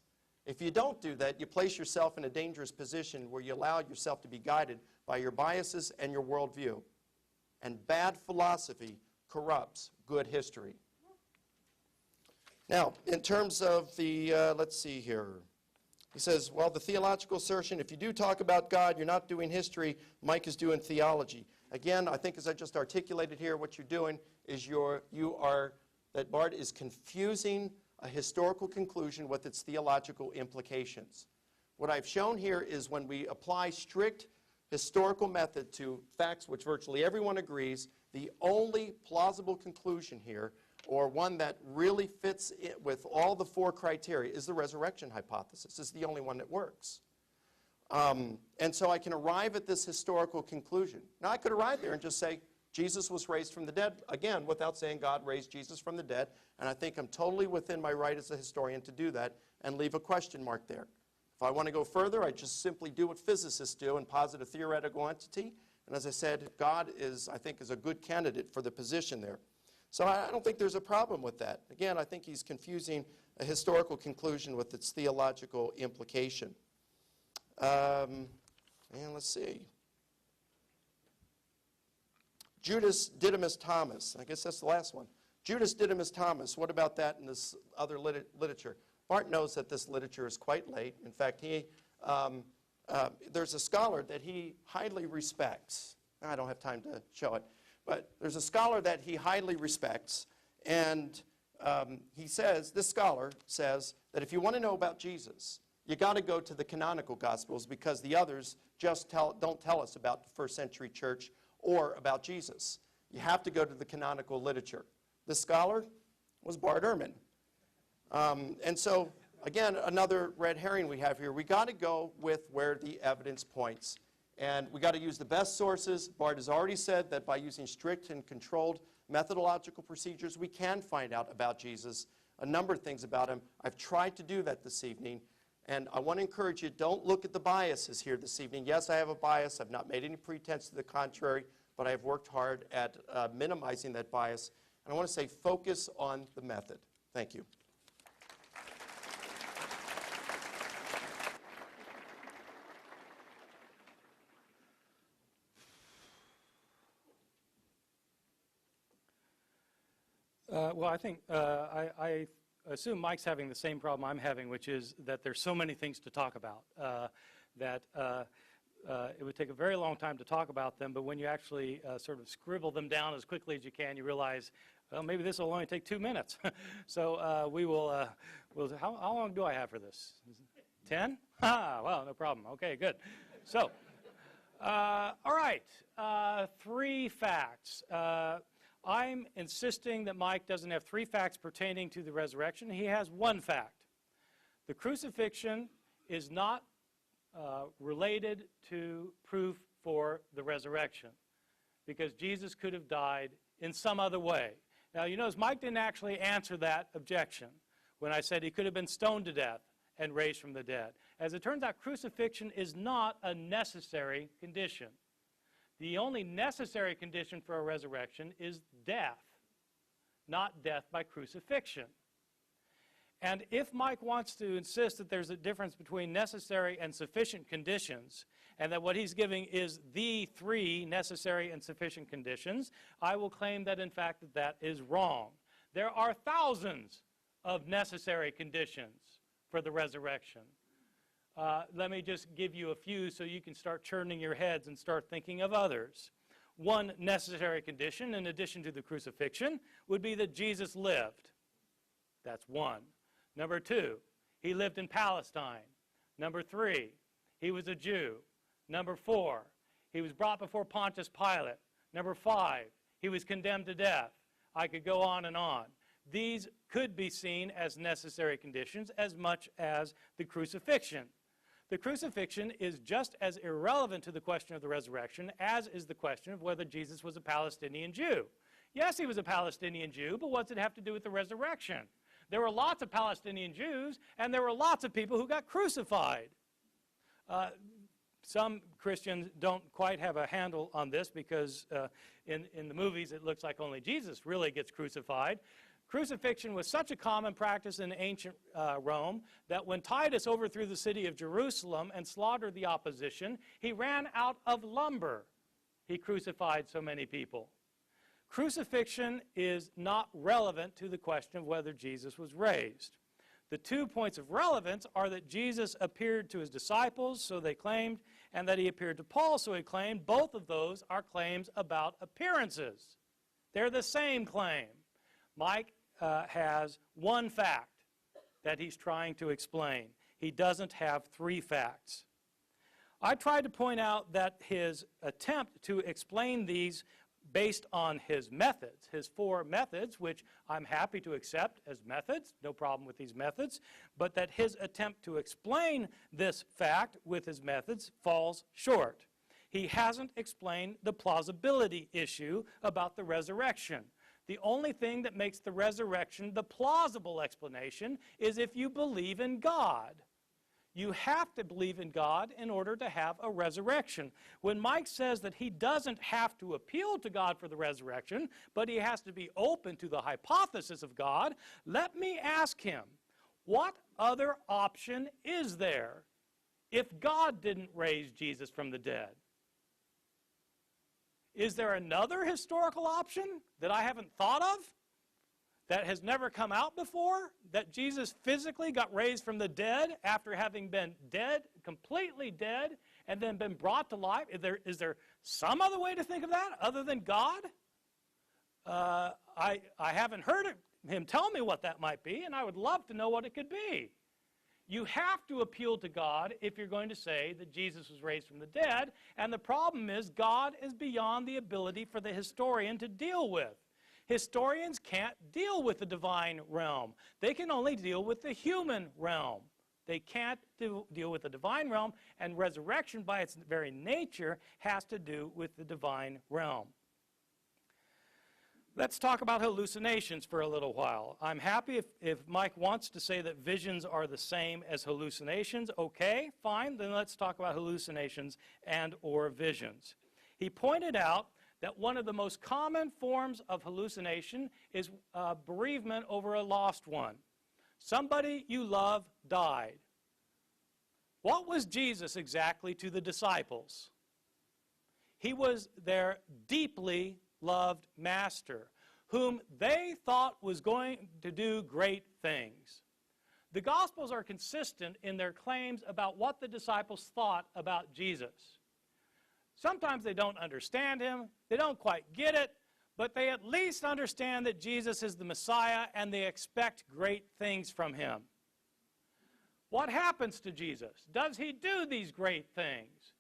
If you don't do that, you place yourself in a dangerous position where you allow yourself to be guided by your biases and your worldview. And bad philosophy corrupts good history. Now, in terms of the, let's see here. He says, well, the theological assertion, if you do talk about God, you're not doing history, Mike is doing theology. Again, I think as I just articulated here, what you're doing is that Bart is confusing a historical conclusion with its theological implications. What I've shown here is when we apply strict historical method to facts which virtually everyone agrees, the only plausible conclusion here, or one that really fits it with all the four criteria, is the resurrection hypothesis. It's the only one that works. And so I can arrive at this historical conclusion. Now, I could arrive there and just say, Jesus was raised from the dead, again, without saying God raised Jesus from the dead, and I think I'm totally within my right as a historian to do that and leave a question mark there. If I want to go further, I just simply do what physicists do and posit a theoretical entity, and as I said, God I think, is a good candidate for the position there. So I don't think there's a problem with that. Again, I think he's confusing a historical conclusion with its theological implication. And let's see. Judas Didymus Thomas. I guess that's the last one. Judas Didymus Thomas. What about that in this other literature? Bart knows that this literature is quite late. In fact, there's a scholar that he highly respects. I don't have time to show it. But there's a scholar that he highly respects. And he says, this scholar says, that if you want to know about Jesus, you got to go to the canonical Gospels because the others just don't tell us about the first century church or about Jesus. You have to go to the canonical literature. The scholar was Bart Ehrman. And so, again, another red herring we have here. We got to go with where the evidence points. And we got to use the best sources. Bart has already said that by using strict and controlled methodological procedures, we can find out about Jesus, a number of things about him. I've tried to do that this evening. And I want to encourage you, don't look at the biases here this evening. Yes, I have a bias. I've not made any pretense to the contrary, but I've worked hard at minimizing that bias. And I want to say focus on the method. Thank you. Well, I think I assume Mike's having the same problem I'm having, which is that there's so many things to talk about that it would take a very long time to talk about them, but when you actually sort of scribble them down as quickly as you can, you realize, well, maybe this will only take 2 minutes. So we will, how long do I have for this? 10? Well, no problem. Okay, good. So, all right, 3 facts. I'm insisting that Mike doesn't have 3 facts pertaining to the resurrection. He has 1 fact. The crucifixion is not related to proof for the resurrection because Jesus could have died in some other way. Now, you notice Mike didn't actually answer that objection when I said he could have been stoned to death and raised from the dead. As it turns out, crucifixion is not a necessary condition. The only necessary condition for a resurrection is death, not death by crucifixion. And if Mike wants to insist that there's a difference between necessary and sufficient conditions, and that what he's giving is the 3 necessary and sufficient conditions, I will claim that, in fact, that is wrong. There are thousands of necessary conditions for the resurrection. Let me just give you a few so you can start churning your heads and start thinking of others. One necessary condition, in addition to the crucifixion, would be that Jesus lived. That's 1. Number 2, he lived in Palestine. Number 3, he was a Jew. Number 4, he was brought before Pontius Pilate. Number 5, he was condemned to death. I could go on and on. These could be seen as necessary conditions as much as the crucifixion. The crucifixion is just as irrelevant to the question of the resurrection as is the question of whether Jesus was a Palestinian Jew. Yes, he was a Palestinian Jew, but what does it have to do with the resurrection? There were lots of Palestinian Jews, and there were lots of people who got crucified. Some Christians don't quite have a handle on this because in the movies it looks like only Jesus really gets crucified. Crucifixion was such a common practice in ancient Rome that when Titus overthrew the city of Jerusalem and slaughtered the opposition, he ran out of lumber. He crucified so many people. Crucifixion is not relevant to the question of whether Jesus was raised. The 2 points of relevance are that Jesus appeared to his disciples, so they claimed, and that he appeared to Paul, so he claimed. Both of those are claims about appearances. They're the same claim. Mike has 1 fact that he's trying to explain. He doesn't have 3 facts. I tried to point out that his attempt to explain these based on his methods, his 4 methods, which I'm happy to accept as methods, no problem with these methods, but that his attempt to explain this fact with his methods falls short. He hasn't explained the plausibility issue about the resurrection. The only thing that makes the resurrection the plausible explanation is if you believe in God. You have to believe in God in order to have a resurrection. When Mike says that he doesn't have to appeal to God for the resurrection, but he has to be open to the hypothesis of God, let me ask him, what other option is there if God didn't raise Jesus from the dead? Is there another historical option that I haven't thought of, that has never come out before, that Jesus physically got raised from the dead after having been dead, completely dead, and then been brought to life? Is there some other way to think of that other than God? I haven't heard him tell me what that might be, and I would love to know what it could be. You have to appeal to God if you're going to say that Jesus was raised from the dead, and the problem is God is beyond the ability for the historian to deal with. Historians can't deal with the divine realm. They can only deal with the human realm. They can't deal with the divine realm, and resurrection by its very nature has to do with the divine realm. Let's talk about hallucinations for a little while. I'm happy if Mike wants to say that visions are the same as hallucinations. Okay, fine, then let's talk about hallucinations and or visions. He pointed out that one of the most common forms of hallucination is bereavement over a lost one. Somebody you love died. What was Jesus exactly to the disciples? He was their deeply loved master, whom they thought was going to do great things. The Gospels are consistent in their claims about what the disciples thought about Jesus. Sometimes they don't understand him, they don't quite get it, but they at least understand that Jesus is the Messiah and they expect great things from him. What happens to Jesus? Does he do these great things?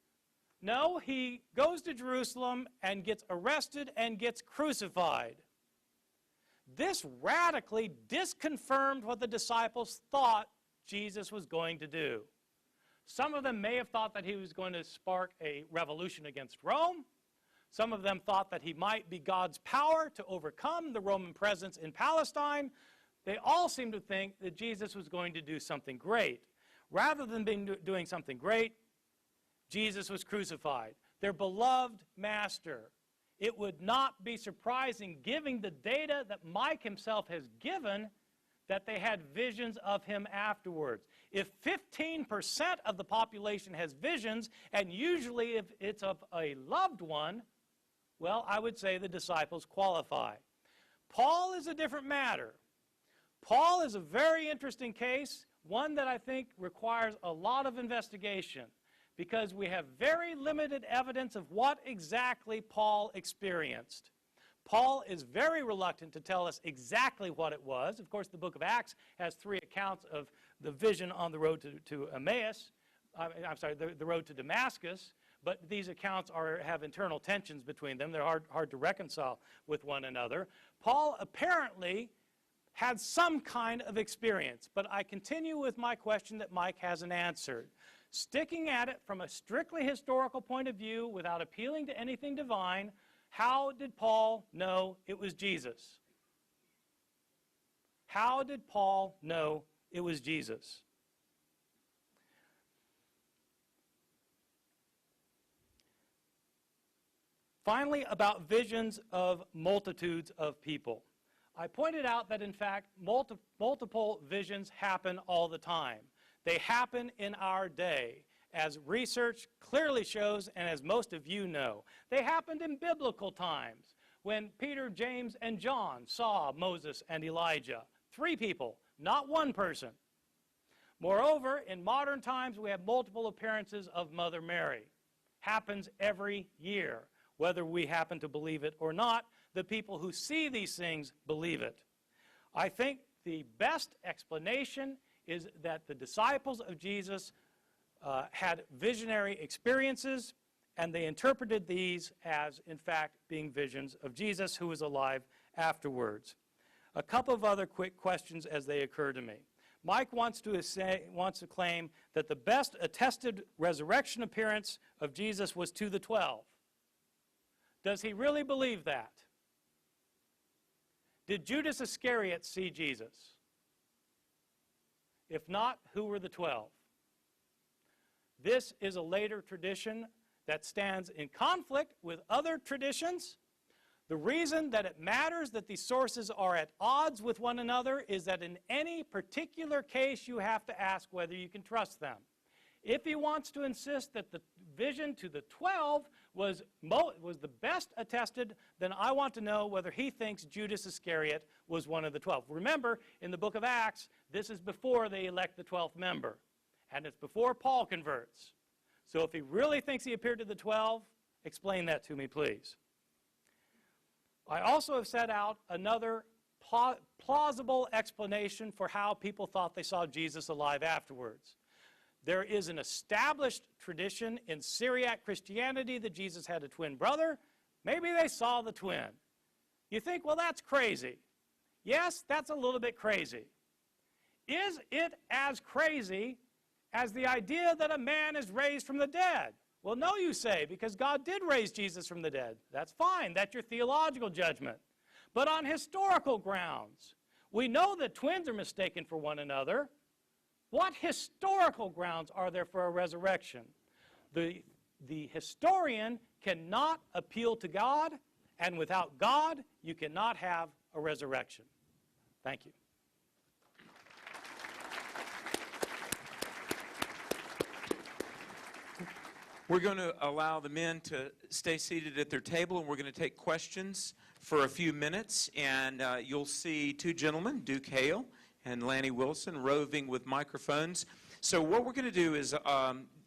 No, he goes to Jerusalem and gets arrested and gets crucified. This radically disconfirmed what the disciples thought Jesus was going to do. Some of them may have thought that he was going to spark a revolution against Rome. Some of them thought that he might be God's power to overcome the Roman presence in Palestine. They all seemed to think that Jesus was going to do something great. Rather than doing something great, Jesus was crucified, their beloved master. It would not be surprising, given the data that Mike himself has given, that they had visions of him afterwards. If 15% of the population has visions, and usually if it's of a loved one, well, I would say the disciples qualify. Paul is a different matter. Paul is a very interesting case, one that I think requires a lot of investigation, because we have very limited evidence of what exactly Paul experienced. Paul is very reluctant to tell us exactly what it was. Of course, the book of Acts has 3 accounts of the vision on the road to Emmaus. The road to Damascus. But these accounts have internal tensions between them. They're hard to reconcile with one another. Paul apparently had some kind of experience. But I continue with my question that Mike hasn't answered. Sticking at it from a strictly historical point of view without appealing to anything divine, how did Paul know it was Jesus? How did Paul know it was Jesus? Finally, about visions of multitudes of people. I pointed out that, in fact, multiple visions happen all the time. They happen in our day, as research clearly shows and as most of you know. They happened in biblical times when Peter, James, and John saw Moses and Elijah. 3 people, not 1 person. Moreover, in modern times, we have multiple appearances of Mother Mary. Happens every year. Whether we happen to believe it or not, the people who see these things believe it. I think the best explanation is that the disciples of Jesus had visionary experiences, and they interpreted these as, in fact, being visions of Jesus, who was alive afterwards. A couple of other quick questions as they occur to me. Mike wants to claim that the best attested resurrection appearance of Jesus was to the 12. Does he really believe that? Did Judas Iscariot see Jesus? If not, who were the 12? This is a later tradition that stands in conflict with other traditions. The reason that it matters that these sources are at odds with one another is that in any particular case you have to ask whether you can trust them. If he wants to insist that the vision to the 12 was the best attested, then I want to know whether he thinks Judas Iscariot was one of the 12. Remember, in the book of Acts, this is before they elect the 12th member, and it's before Paul converts. So if he really thinks he appeared to the 12, explain that to me, please. I also have set out another plausible explanation for how people thought they saw Jesus alive afterwards. There is an established tradition in Syriac Christianity that Jesus had a twin brother. Maybe they saw the twin. You think, well, that's crazy. Yes, that's a little bit crazy. Is it as crazy as the idea that a man is raised from the dead? Well, no, you say, because God did raise Jesus from the dead. That's fine. That's your theological judgment. But on historical grounds, we know that twins are mistaken for one another. What historical grounds are there for a resurrection? The historian cannot appeal to God, and without God, you cannot have a resurrection. Thank you. We're going to allow the men to stay seated at their table, and we're going to take questions for a few minutes. And you'll see two gentlemen, Duke Hale and Lanny Wilson, roving with microphones. So what we're going to do is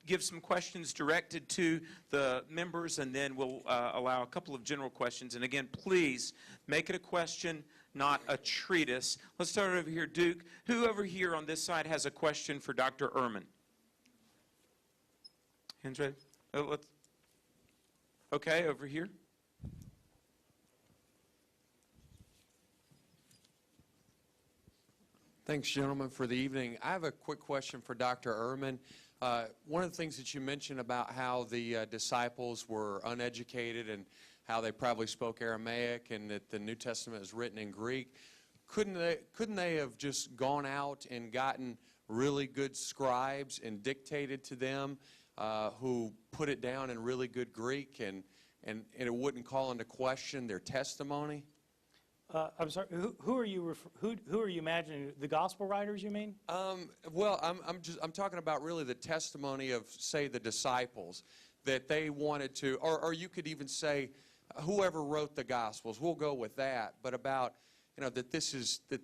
give some questions directed to the members, and then we'll allow a couple of general questions. And again, please make it a question, not a treatise. Let's start over here. Duke, who over here on this side has a question for Dr. Ehrman? Hands raised. Okay, over here. Thanks, gentlemen, for the evening. I have a quick question for Dr. Ehrman. One of the things that you mentioned about how the disciples were uneducated and how they probably spoke Aramaic and that the New Testament is written in Greek, couldn't they have just gone out and gotten really good scribes and dictated to them who put it down in really good Greek and it wouldn't call into question their testimony? I'm sorry. Who are you imagining? The gospel writers, you mean? Well, I'm talking about really the testimony of, say, the disciples, that they wanted to, or you could even say whoever wrote the gospels. We'll go with that. But about that this is that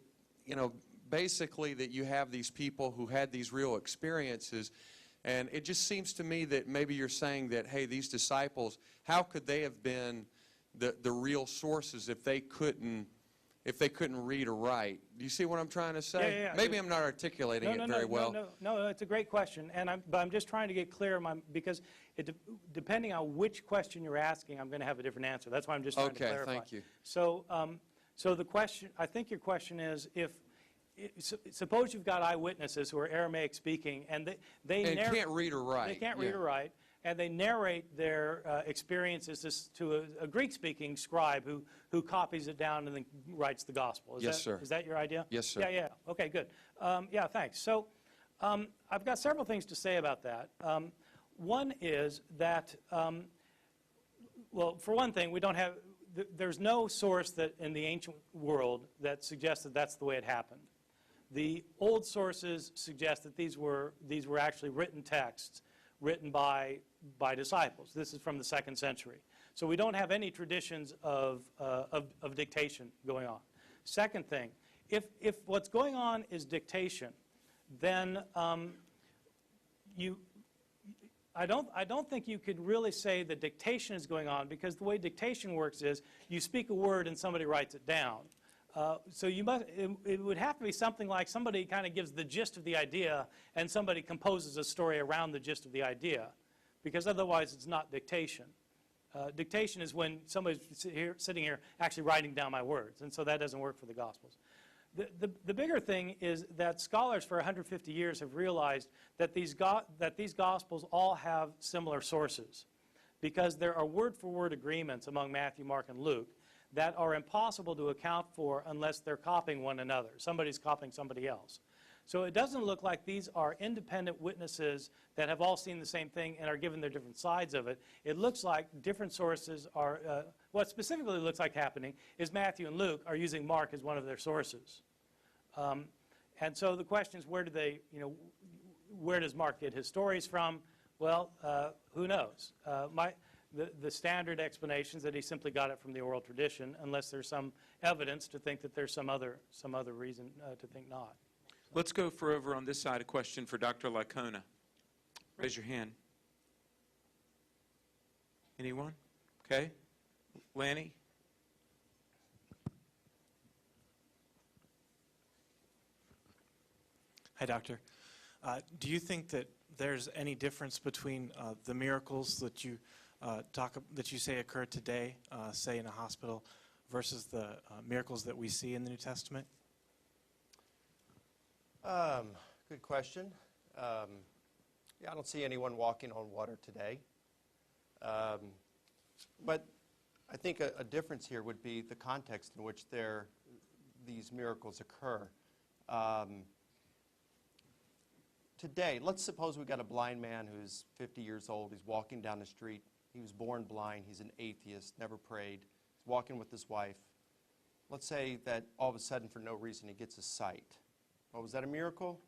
basically that you have these people who had these real experiences. And it just seems to me that maybe you're saying that, hey, these disciples, how could they have been the real sources if they couldn't read or write? Do you see what I'm trying to say? Yeah. Maybe I'm not articulating it very well. No, it's a great question, but I'm just trying to get clear because depending on which question you're asking, I'm going to have a different answer. That's why I'm just trying to clarify. Okay, thank you. So the question, I think your question is suppose you've got eyewitnesses who are Aramaic speaking, and they can't read or write. They can't read or write, and they narrate their experiences to a Greek-speaking scribe who copies it down and then writes the gospel. Sir. Is that your idea? Yes, sir. Yeah. Okay, good. Yeah, thanks. So I've got several things to say about that. One is that, well, for one thing, there's no source that in the ancient world that suggests that that's the way it happened. The old sources suggest that these were actually written texts written by disciples. This is from the 2nd century. So we don't have any traditions of dictation going on. Second thing, if what's going on is dictation, then I don't think you could really say that dictation is going on, because the way dictation works is you speak a word and somebody writes it down. So it would have to be something like somebody kind of gives the gist of the idea and somebody composes a story around the gist of the idea, because otherwise it's not dictation. Dictation is when somebody's sitting here actually writing down my words, and so that doesn't work for the Gospels. The bigger thing is that scholars for 150 years have realized that these Gospels all have similar sources, because there are word-for-word agreements among Matthew, Mark, and Luke that are impossible to account for unless they're copying one another. Somebody's copying somebody else. So it doesn't look like these are independent witnesses that have all seen the same thing and are given their different sides of it. It looks like different sources are, what specifically looks like happening is Matthew and Luke are using Mark as one of their sources. And so the question is, where does Mark get his stories from? Well, who knows? The standard explanation is that he simply got it from the oral tradition, unless there's some evidence to think that there's some other reason to think not. Let's go for over on this side, a question for Dr. Licona. Raise your hand. Anyone? Okay. Lanny? Hi, Doctor. Do you think that there's any difference between the miracles that you say occurred today, say in a hospital, versus the miracles that we see in the New Testament? Good question. Yeah, I don't see anyone walking on water today. But I think a difference here would be the context in which these miracles occur. Today, let's suppose we've got a blind man who's 50 years old. He's walking down the street. He was born blind. He's an atheist, never prayed. He's walking with his wife. Let's say that all of a sudden, for no reason, he gets his sight. Well, was that a miracle?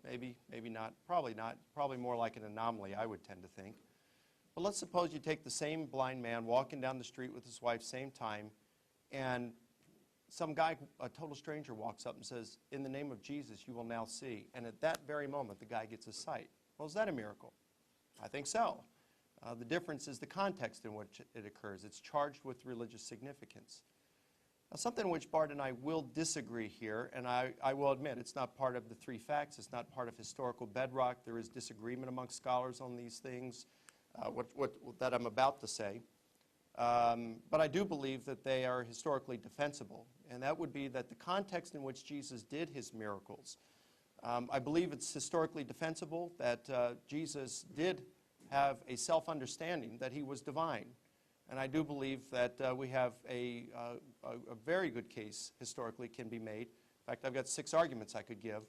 Maybe, maybe not. Probably not. Probably more like an anomaly, I would tend to think. But let's suppose you take the same blind man walking down the street with his wife, same time, and some guy, a total stranger, walks up and says, "In the name of Jesus, you will now see." And at that very moment, the guy gets his sight. Well, is that a miracle? I think so. The difference is the context in which it occurs. It's charged with religious significance. Now, something in which Bart and I will disagree here, and I will admit it's not part of the three facts. It's not part of historical bedrock. There is disagreement among scholars on these things, that I'm about to say. But I do believe that they are historically defensible, and that would be that the context in which Jesus did his miracles, I believe it's historically defensible that Jesus did have a self-understanding that he was divine. And I do believe that we have a very good case historically can be made. In fact, I've got 6 arguments I could give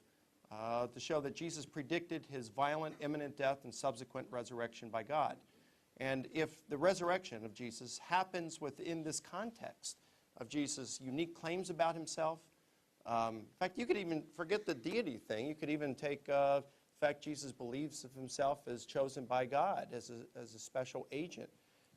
to show that Jesus predicted his violent, imminent death and subsequent resurrection by God. And if the resurrection of Jesus happens within this context of Jesus' unique claims about himself, in fact, you could even forget the deity thing. You could even take the fact Jesus believes of himself as chosen by God, as a special agent,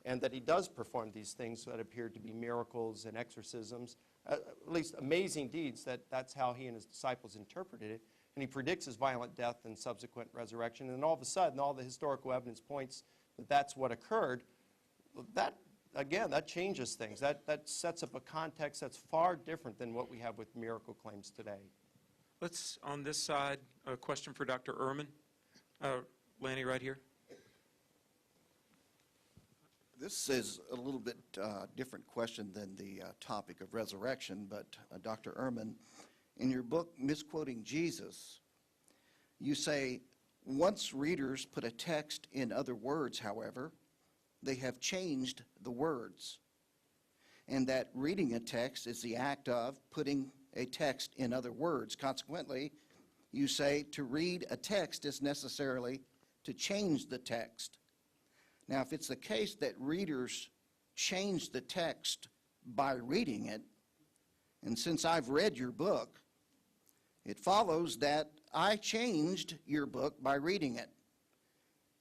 and that he does perform these things that appear to be miracles and exorcisms, at least amazing deeds, that's how he and his disciples interpreted it. And he predicts his violent death and subsequent resurrection. And all of a sudden, all the historical evidence points that that's what occurred. That, again, that changes things. That sets up a context that's far different than what we have with miracle claims today. Let's, on this side, a question for Dr. Ehrman. Lanny, right here. This is a little bit different question than the topic of resurrection, but Dr. Ehrman, in your book, Misquoting Jesus, you say, once readers put a text in other words, however, they have changed the words, and that reading a text is the act of putting a text in other words. Consequently, you say to read a text is necessarily to change the text. Now, if it's the case that readers change the text by reading it, and since I've read your book, it follows that I changed your book by reading it.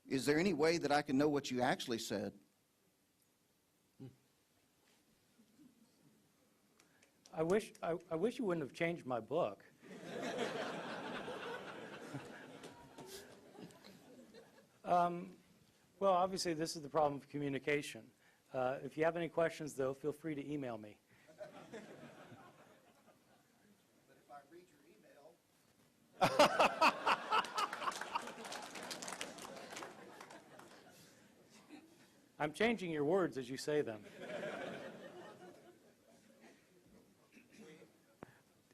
Is there any way that I can know what you actually said? I wish you wouldn't have changed my book. Well, obviously, this is the problem of communication. If you have any questions, though, feel free to email me. But if I read your email... I'm changing your words as you say them.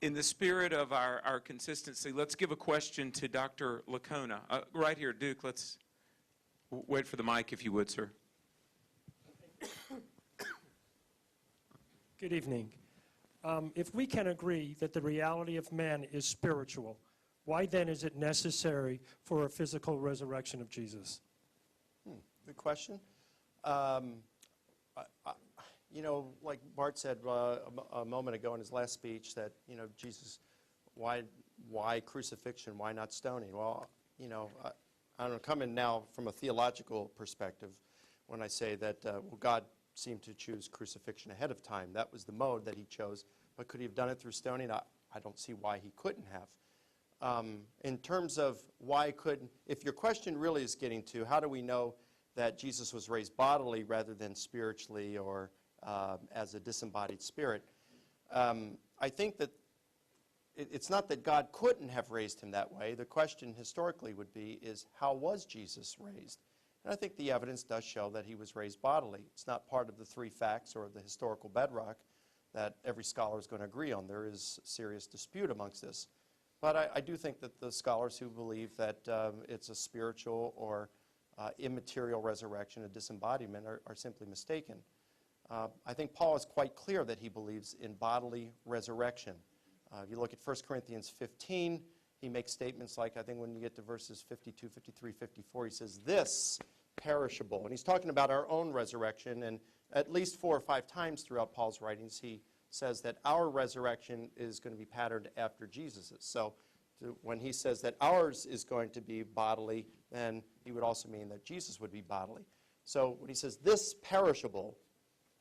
In the spirit of our consistency, let's give a question to Dr. Licona. Right here, Duke, let's wait for the mic if you would, sir. Good evening. If we can agree that the reality of man is spiritual, why then is it necessary for a physical resurrection of Jesus? Good question. You know, like Bart said a moment ago in his last speech, that, you know, Jesus, why crucifixion? Why not stoning? Well, you know, I don't know, coming now from a theological perspective, when I say that, well, God seemed to choose crucifixion ahead of time. That was the mode that he chose. But could he have done it through stoning? I don't see why he couldn't have. In terms of why couldn't, if your question really is getting to how do we know that Jesus was raised bodily rather than spiritually or as a disembodied spirit, I think that it's not that God couldn't have raised him that way. The question historically would be is how was Jesus raised? And I think the evidence does show that he was raised bodily. It's not part of the three facts or the historical bedrock that every scholar is going to agree on. There is serious dispute amongst this. But I do think that the scholars who believe that it's a spiritual or immaterial resurrection, a disembodiment, are simply mistaken. I think Paul is quite clear that he believes in bodily resurrection. If you look at 1 Corinthians 15, he makes statements like, I think when you get to verses 52, 53, 54, he says, this perishable. And he's talking about our own resurrection, and at least 4 or 5 times throughout Paul's writings, he says that our resurrection is going to be patterned after Jesus's. So when he says that ours is going to be bodily, then he would also mean that Jesus would be bodily. So when he says this perishable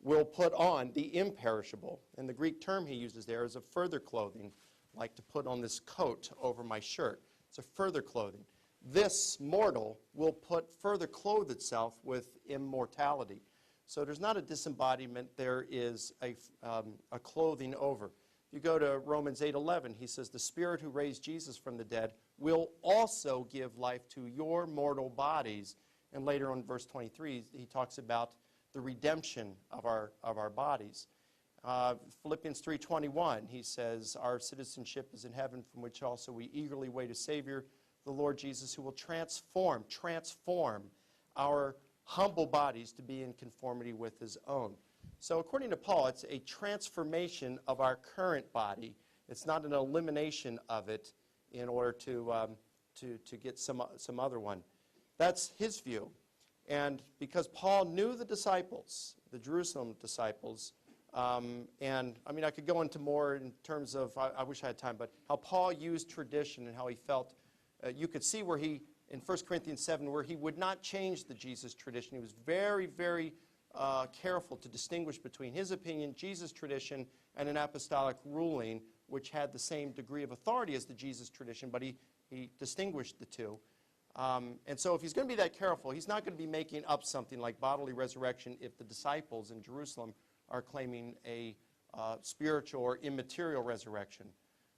will put on the imperishable, and the Greek term he uses there is a further clothing, like to put on this coat over my shirt. It's a further clothing. This mortal will further clothe itself with immortality. So there's not a disembodiment, there is a clothing over. If you go to Romans 8:11, he says, the Spirit who raised Jesus from the dead will also give life to your mortal bodies. And later on, verse 23, he talks about the redemption of our bodies. Philippians 3:21, he says, our citizenship is in heaven, from which also we eagerly wait a Savior, the Lord Jesus, who will transform our humble bodies to be in conformity with his own. So according to Paul, it's a transformation of our current body. It's not an elimination of it in order to get some other one. That's his view. And because Paul knew the disciples, the Jerusalem disciples, and I mean I could go into more in terms of, I wish I had time, but how Paul used tradition and how he felt. You could see where he, in 1 Corinthians 7, where he would not change the Jesus tradition. He was very, very careful to distinguish between his opinion, Jesus tradition, and an apostolic ruling, which had the same degree of authority as the Jesus tradition, but he distinguished the two. And so if he's going to be that careful, he's not going to be making up something like bodily resurrection if the disciples in Jerusalem are claiming a spiritual or immaterial resurrection.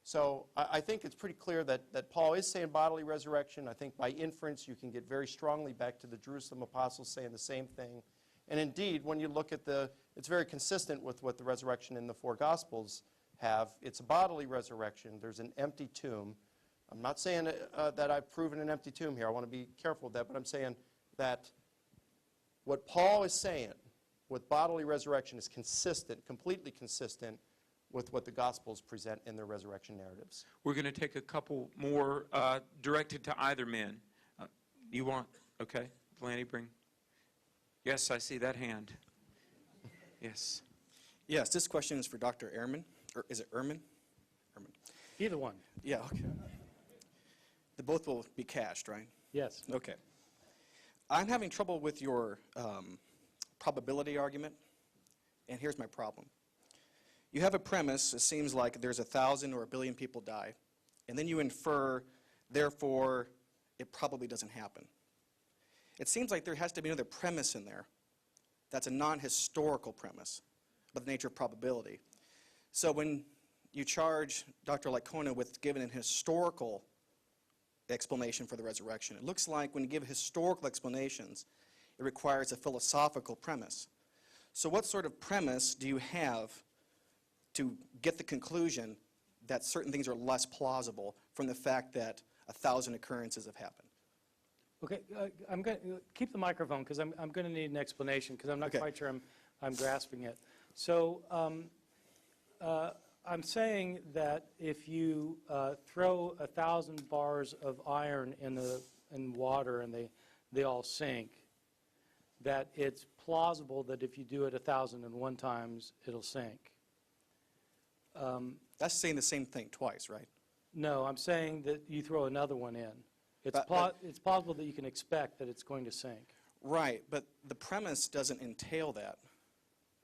So I think it's pretty clear that Paul is saying bodily resurrection. I think by inference you can get very strongly back to the Jerusalem apostles saying the same thing. And indeed, when you look at it's very consistent with what the resurrection in the 4 Gospels have. It's a bodily resurrection. There's an empty tomb. I'm not saying that I've proven an empty tomb here. I want to be careful with that, but I'm saying that what Paul is saying with bodily resurrection is consistent, completely consistent with what the Gospels present in their resurrection narratives. We're going to take a couple more directed to either men. You want? Okay. Lanny, bring. Yes, I see that hand. Yes. Yes, this question is for Dr. Ehrman. Or is it Ehrman? Ehrman. Either one. Yeah, okay. They both will be cached, right? Yes. Okay. I'm having trouble with your probability argument, and here's my problem. You have a premise, it seems like there's 1,000 or 1 billion people die, and then you infer, therefore, it probably doesn't happen. It seems like there has to be another premise in there that's a non-historical premise about the nature of probability. So when you charge Dr. Licona with giving an historical explanation for the resurrection, it looks like when you give historical explanations, it requires a philosophical premise. So what sort of premise do you have to get the conclusion that certain things are less plausible from the fact that 1,000 occurrences have happened? Okay, I'm going to keep the microphone because I'm going to need an explanation because I'm not quite sure I'm grasping it. So I'm saying that if you throw 1,000 bars of iron in water and they all sink, that it's plausible that if you do it 1,001 times, it'll sink. That's saying the same thing twice, right? No, I'm saying that you throw another one in. It's plausible that you can expect that it's going to sink. Right, but the premise doesn't entail that.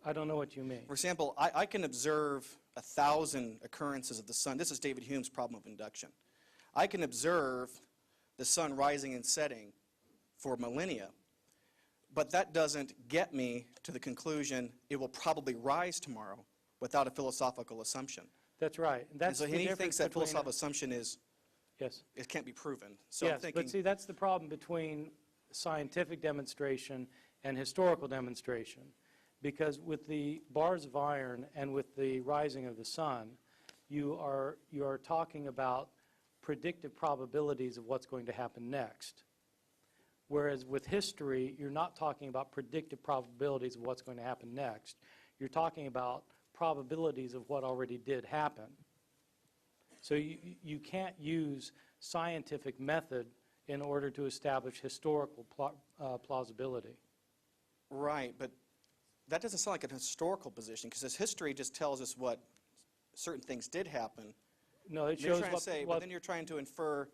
I don't know what you mean. For example, I can observe 1,000 occurrences of the sun. This is David Hume's problem of induction. I can observe the sun rising and setting for millennia, but that doesn't get me to the conclusion it will probably rise tomorrow without a philosophical assumption. That's right. And that's And so the he difference thinks that between philosophical assumption is, yes. it can't be proven. So I'm Yes, thinking, but see, that's the problem between scientific demonstration and historical demonstration. Because with the bars of iron and with the rising of the sun, you are talking about predictive probabilities of what's going to happen next. Whereas with history, you're not talking about predictive probabilities of what's going to happen next. You're talking about probabilities of what already did happen. So you can't use scientific method in order to establish historical plausibility. right, but that doesn't sound like a historical position, because this history just tells us what certain things did happen. No, it You're shows trying to say, but then you're trying to infer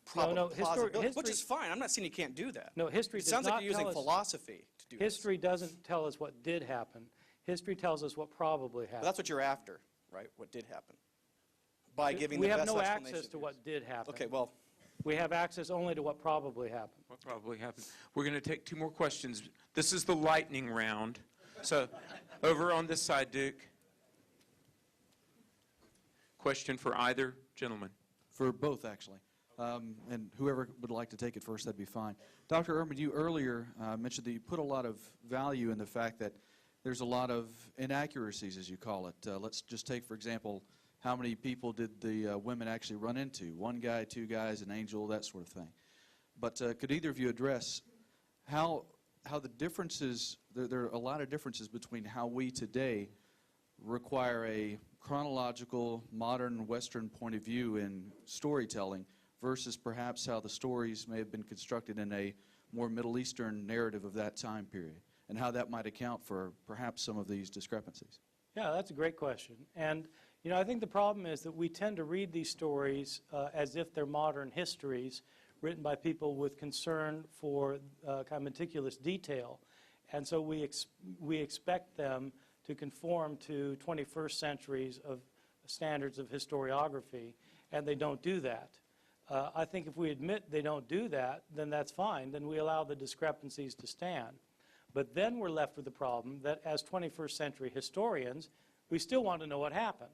plausibility, which history- is fine. I'm not saying you can't do that. No, history It does sounds like not you're using tell us- philosophy to do this. History doesn't tell us what did happen. History tells us what probably But happened. that's what you're after, right? What did happen? By giving We the have best no explanation. access to what did happen. Okay, well, We have access only to what probably happened. What probably happened? We're going to take 2 more questions. This is the lightning round. So over on this side, Duke. Question for either gentleman. For both, actually. And whoever would like to take it first, that'd be fine. Dr. Ehrman, you earlier mentioned that you put a lot of value in the fact that there's a lot of inaccuracies, as you call it. Let's just take, for example, how many people did the women actually run into? 1 guy, 2 guys, an angel, that sort of thing. But could either of you address how the differences, there are a lot of differences between how we today require a chronological, modern Western point of view in storytelling versus perhaps how the stories may have been constructed in a more Middle Eastern narrative of that time period, and how that might account for perhaps some of these discrepancies? Yeah, that's a great question. And, you know, I think the problem is that we tend to read these stories as if they're modern histories written by people with concern for kind of meticulous detail. And so we expect them to conform to 21st centuries of standards of historiography, and they don't do that. I think if we admit they don't do that, then that's fine. Then we allow the discrepancies to stand. But then we're left with the problem that as 21st century historians, we still want to know what happened.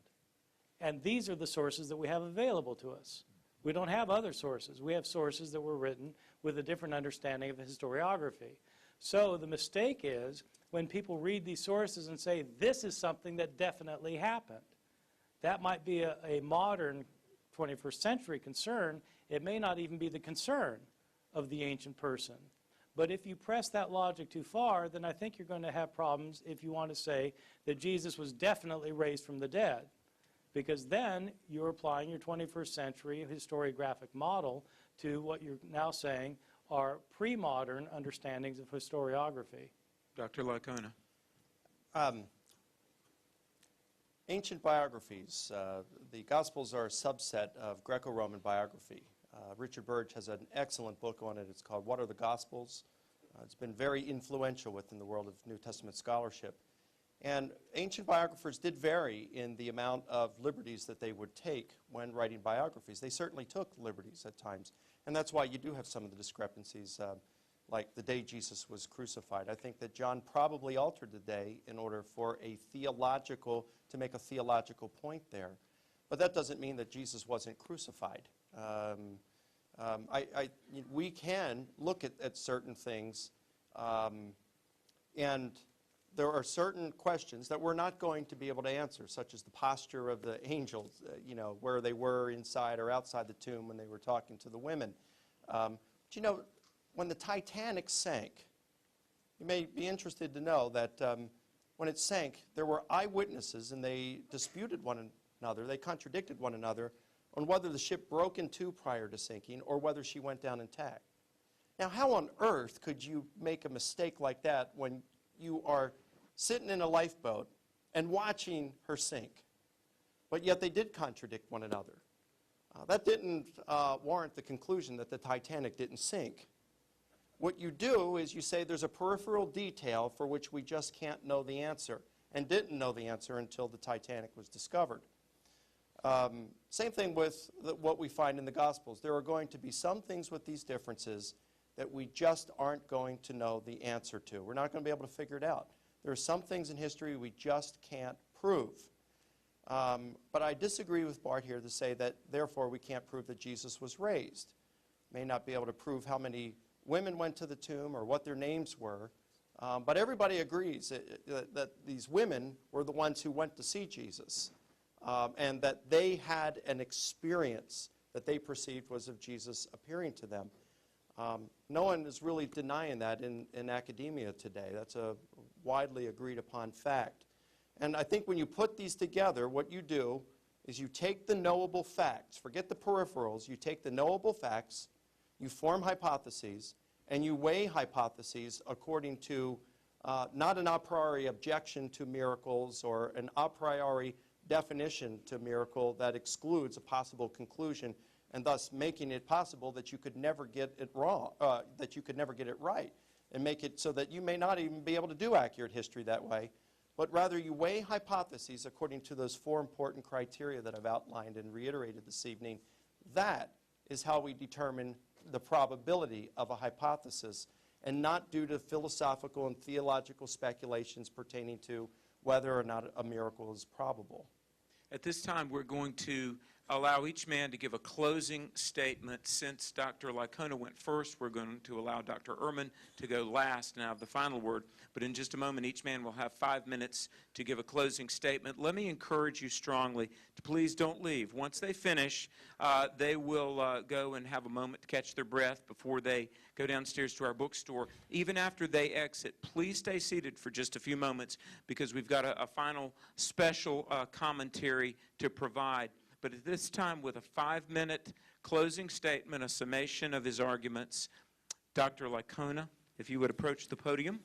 And these are the sources that we have available to us. We don't have other sources. We have sources that were written with a different understanding of historiography. So the mistake is when people read these sources and say, this is something that definitely happened. That might be a modern 21st century concern. It may not even be the concern of the ancient person. But if you press that logic too far, then I think you're going to have problems if you want to say that Jesus was definitely raised from the dead. Because then you're applying your 21st century historiographic model to what you're now saying are pre-modern understandings of historiography. Dr. Licona. Ancient biographies. The Gospels are a subset of Greco-Roman biography. Richard Burge has an excellent book on it. It's called What Are the Gospels? It's been very influential within the world of New Testament scholarship. And ancient biographers did vary in the amount of liberties that they would take when writing biographies. They certainly took liberties at times. And that's why you do have some of the discrepancies, like the day Jesus was crucified. I think that John probably altered the day in order for to make a theological point there. But that doesn't mean that Jesus wasn't crucified. We can look at certain things, and there are certain questions that we're not going to be able to answer, such as the posture of the angels, where they were inside or outside the tomb when they were talking to the women. But when the Titanic sank, you may be interested to know that when it sank, there were eyewitnesses, and they disputed one another. They contradicted one another on whether the ship broke in two prior to sinking or whether she went down intact. Now, how on earth could you make a mistake like that when you are sitting in a lifeboat and watching her sink? But yet they did contradict one another. That didn't warrant the conclusion that the Titanic didn't sink. What you do is you say there's a peripheral detail for which we just can't know the answer, and didn't know the answer until the Titanic was discovered. Same thing with what we find in the Gospels. There are going to be some things with these differences that we just aren't going to know the answer to. We're not going to be able to figure it out. There are some things in history we just can't prove. But I disagree with Bart here to say that, therefore, we can't prove that Jesus was raised. May not be able to prove how many women went to the tomb or what their names were, but everybody agrees that these women were the ones who went to see Jesus, and that they had an experience that they perceived was of Jesus appearing to them. No one is really denying that in academia today. That's a widely agreed upon fact. And I think when you put these together, what you do is you take the knowable facts, forget the peripherals, you take the knowable facts, you form hypotheses, and you weigh hypotheses according to not an a priori objection to miracles or an a priori definition to miracle that excludes a possible conclusion, and thus making it possible that you could never get it wrong, that you could never get it right, and make it so that you may not even be able to do accurate history that way, but rather you weigh hypotheses according to those four important criteria that I've outlined and reiterated this evening. That is how we determine the probability of a hypothesis, and not due to philosophical and theological speculations pertaining to whether or not a miracle is probable. At this time, we're going to allow each man to give a closing statement. Since Dr. Licona went first, we're going to allow Dr. Ehrman to go last and have the final word. But in just a moment, each man will have 5 minutes to give a closing statement. Let me encourage you strongly to please don't leave. Once they finish, they will go and have a moment to catch their breath before they go downstairs to our bookstore. Even after they exit, please stay seated for just a few moments, because we've got a final special commentary to provide. But at this time, with a 5-minute closing statement, a summation of his arguments, Dr. Licona, if you would approach the podium.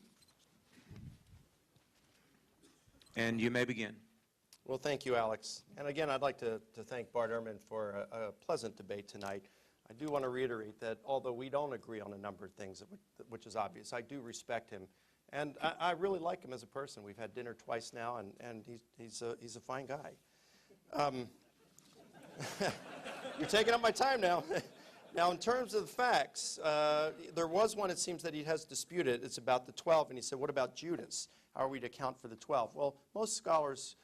And you may begin. Well, thank you, Alex. And again, I'd like to thank Bart Ehrman for a pleasant debate tonight. I do want to reiterate that although we don't agree on a number of things, which is obvious, I do respect him. And I really like him as a person. We've had dinner twice now, and he's a fine guy. You're taking up my time now. Now, in terms of the facts, there was one, it seems, that he has disputed. It's about the 12, and he said, what about Judas? How are we to account for the 12? Well, most scholars,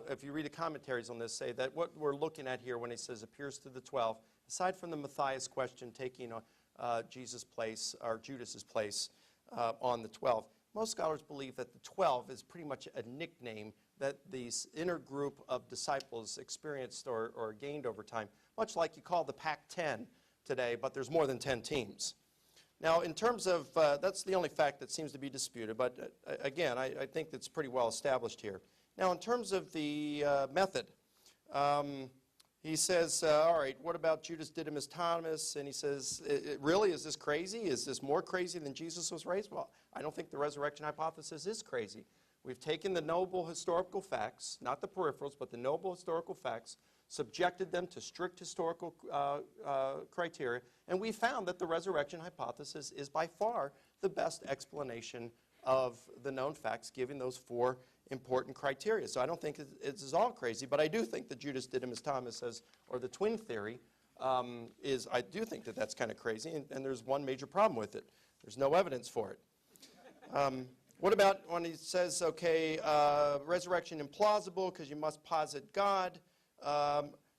if you read the commentaries on this, say that what we're looking at here when he says appears to the 12, aside from the Matthias question taking Jesus' place, or Judas's place on the 12, most scholars believe that the 12 is pretty much a nickname that these inner group of disciples experienced or gained over time, much like you call the Pac-10 today, but there's more than 10 teams. Now, in terms of, that's the only fact that seems to be disputed, but again, I think that's pretty well established here. Now, in terms of the method, he says, all right, what about Judas Didymus Thomas? And he says, really, is this crazy? Is this more crazy than Jesus was raised? Well, I don't think the resurrection hypothesis is crazy. We've taken the noble historical facts, not the peripherals, but the noble historical facts, subjected them to strict historical criteria, and we found that the resurrection hypothesis is by far the best explanation of the known facts, given those four important criteria. So I don't think it's all crazy, but I do think that Judas Didymus Thomas says, or the twin theory, I do think that that's kind of crazy, and there's one major problem with it. There's no evidence for it. What about when he says, okay, resurrection implausible because you must posit God?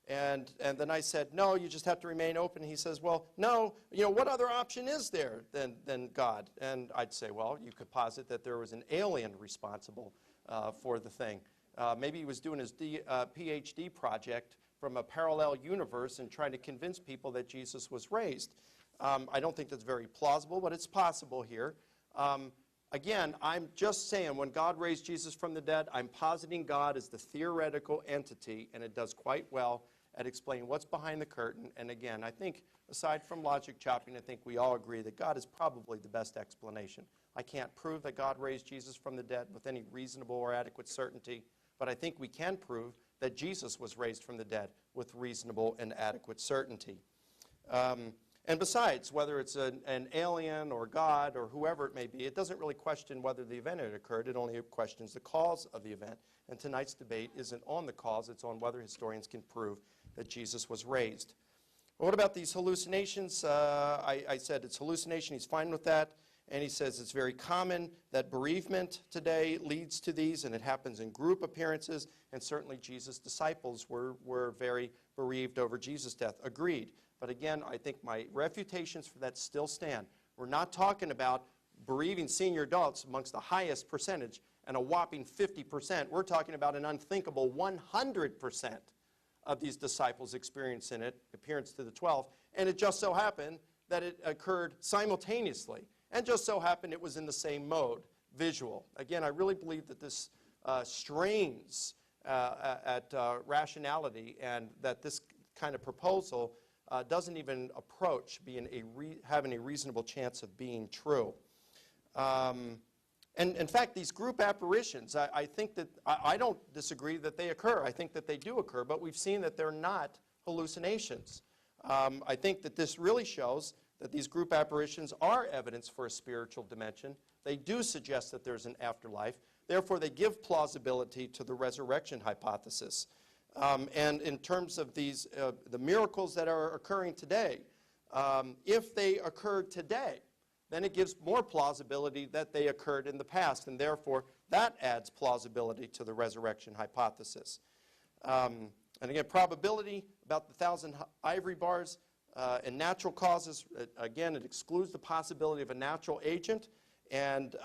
And then I said, no, you just have to remain open. He says, well, no, what other option is there than God? And I'd say, well, you could posit that there was an alien responsible for the thing. Maybe he was doing his PhD project from a parallel universe and trying to convince people that Jesus was raised. I don't think that's very plausible, but it's possible here. Again, I'm just saying when God raised Jesus from the dead, I'm positing God as the theoretical entity, and it does quite well at explaining what's behind the curtain. And again, I think, aside from logic chopping, I think we all agree that God is probably the best explanation. I can't prove that God raised Jesus from the dead with any reasonable or adequate certainty, but I think we can prove that Jesus was raised from the dead with reasonable and adequate certainty. And besides, whether it's an alien or God or whoever it may be, it doesn't really question whether the event had occurred. It only questions the cause of the event. And tonight's debate isn't on the cause. It's on whether historians can prove that Jesus was raised. Well, what about these hallucinations? I said it's hallucination. He's fine with that. And he says it's very common that bereavement today leads to these, and it happens in group appearances, and certainly Jesus' disciples were very bereaved over Jesus' death. Agreed. But again, I think my refutations for that still stand. We're not talking about bereaving senior adults amongst the highest percentage and a whopping 50%. We're talking about an unthinkable 100% of these disciples experiencing it, appearance to the 12. And it just so happened that it occurred simultaneously. And just so happened it was in the same mode, visual. Again, I really believe that this strains at rationality, and that this kind of proposal doesn't even approach having a reasonable chance of being true. And in fact, these group apparitions, I think that, I don't disagree that they occur. I think that they do occur, but we've seen that they're not hallucinations. I think that this really shows that these group apparitions are evidence for a spiritual dimension. They do suggest that there's an afterlife. Therefore, they give plausibility to the resurrection hypothesis. And in terms of these, the miracles that are occurring today, if they occurred today, then it gives more plausibility that they occurred in the past, and therefore that adds plausibility to the resurrection hypothesis. And again, probability about the 1,000 ivory bars and natural causes, again, it excludes the possibility of a natural agent, and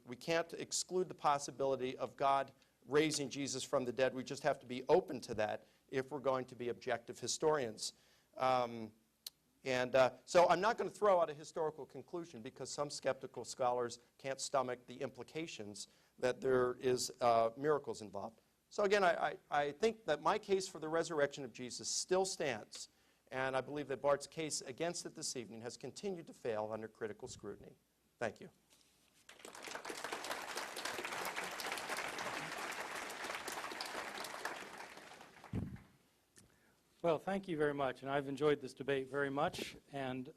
we can't exclude the possibility of God raising Jesus from the dead. We just have to be open to that if we're going to be objective historians. So I'm not going to throw out a historical conclusion, because some skeptical scholars can't stomach the implications that there is miracles involved. So again, I think that my case for the resurrection of Jesus still stands, and I believe that Bart's case against it this evening has continued to fail under critical scrutiny. Thank you. Well, thank you very much, and I've enjoyed this debate very much. And,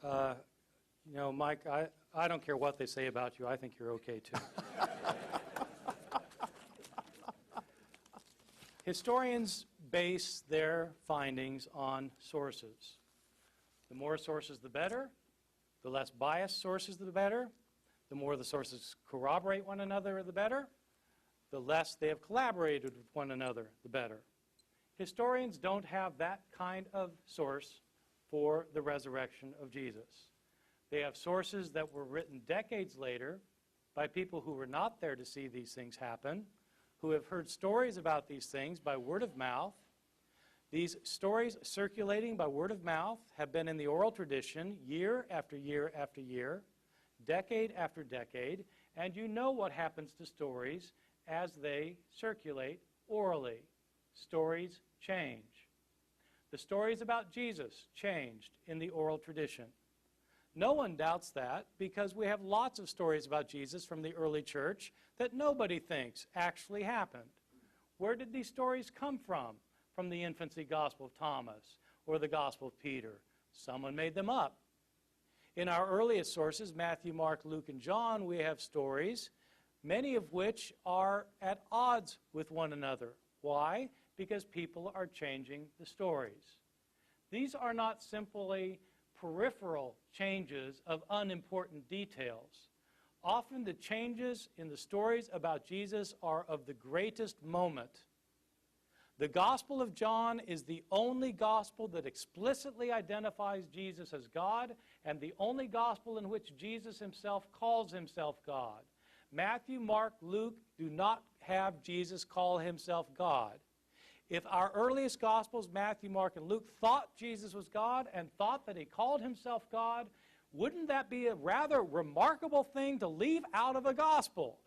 you know, Mike, I don't care what they say about you. I think you're okay, too. Historians base their findings on sources. The more sources, the better. The less biased sources, the better. The more the sources corroborate one another, the better. The less they have collaborated with one another, the better. Historians don't have that kind of source for the resurrection of Jesus. They have sources that were written decades later by people who were not there to see these things happen, who have heard stories about these things by word of mouth. These stories circulating by word of mouth have been in the oral tradition year after year after year, decade after decade, and you know what happens to stories as they circulate orally. Stories change. The stories about Jesus changed in the oral tradition. No one doubts that, because we have lots of stories about Jesus from the early church that nobody thinks actually happened. Where did these stories come from? From the infancy Gospel of Thomas or the Gospel of Peter? Someone made them up. In our earliest sources, Matthew, Mark, Luke, and John, we have stories, many of which are at odds with one another. Why? Because people are changing the stories. These are not simply peripheral changes of unimportant details. Often the changes in the stories about Jesus are of the greatest moment. The Gospel of John is the only gospel that explicitly identifies Jesus as God, and the only gospel in which Jesus himself calls himself God. Matthew, Mark, Luke do not have Jesus call himself God. If our earliest Gospels, Matthew, Mark, and Luke, thought Jesus was God and thought that he called himself God, wouldn't that be a rather remarkable thing to leave out of a Gospel?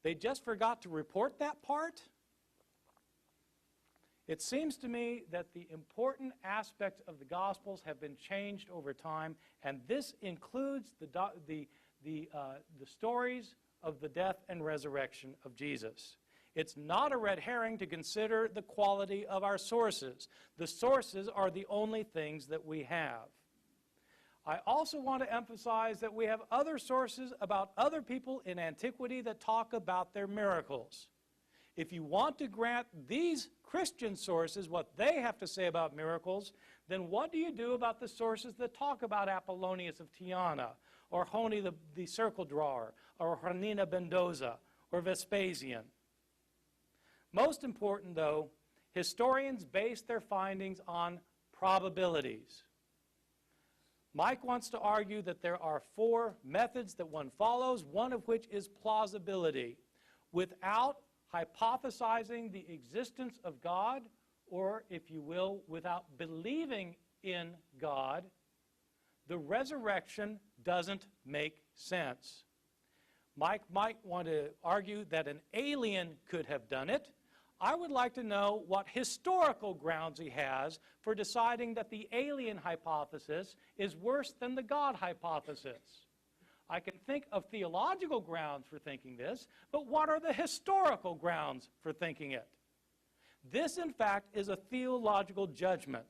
They just forgot to report that part? It seems to me that the important aspects of the Gospels have been changed over time, and this includes the stories of the death and resurrection of Jesus. It's not a red herring to consider the quality of our sources. The sources are the only things that we have. I also want to emphasize that we have other sources about other people in antiquity that talk about their miracles. If you want to grant these Christian sources what they have to say about miracles, then what do you do about the sources that talk about Apollonius of Tyana, or Honi the circle drawer, or Hanina Mendoza, or Vespasian. Most important, though, historians base their findings on probabilities. Mike wants to argue that there are 4 methods that one follows, one of which is plausibility. Without hypothesizing the existence of God, or, if you will, without believing in God, the resurrection doesn't make sense. Mike might want to argue that an alien could have done it. I would like to know what historical grounds he has for deciding that the alien hypothesis is worse than the God hypothesis. I can think of theological grounds for thinking this, but what are the historical grounds for thinking it? This, in fact, is a theological judgment.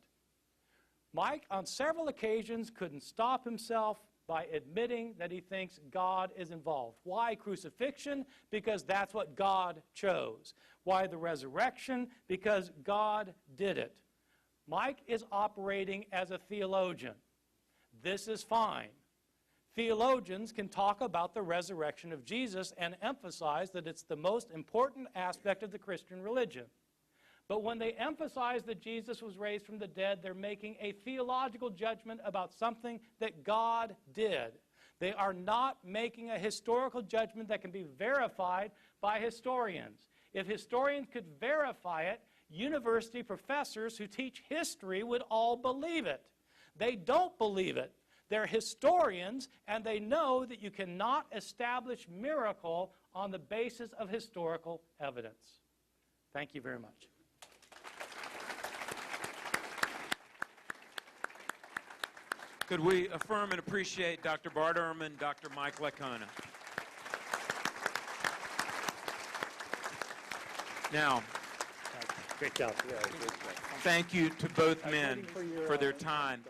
Mike, on several occasions, couldn't stop himself by admitting that he thinks God is involved. Why crucifixion? Because that's what God chose. Why the resurrection? Because God did it. Mike is operating as a theologian. This is fine. Theologians can talk about the resurrection of Jesus and emphasize that it's the most important aspect of the Christian religion. But when they emphasize that Jesus was raised from the dead, they're making a theological judgment about something that God did. They are not making a historical judgment that can be verified by historians. If historians could verify it, university professors who teach history would all believe it. They don't believe it. They're historians, and they know that you cannot establish miracle on the basis of historical evidence. Thank you very much. Could we affirm and appreciate Dr. Bart Ehrman, Dr. Mike Licona? Now, Great job. thank you to both men for their time.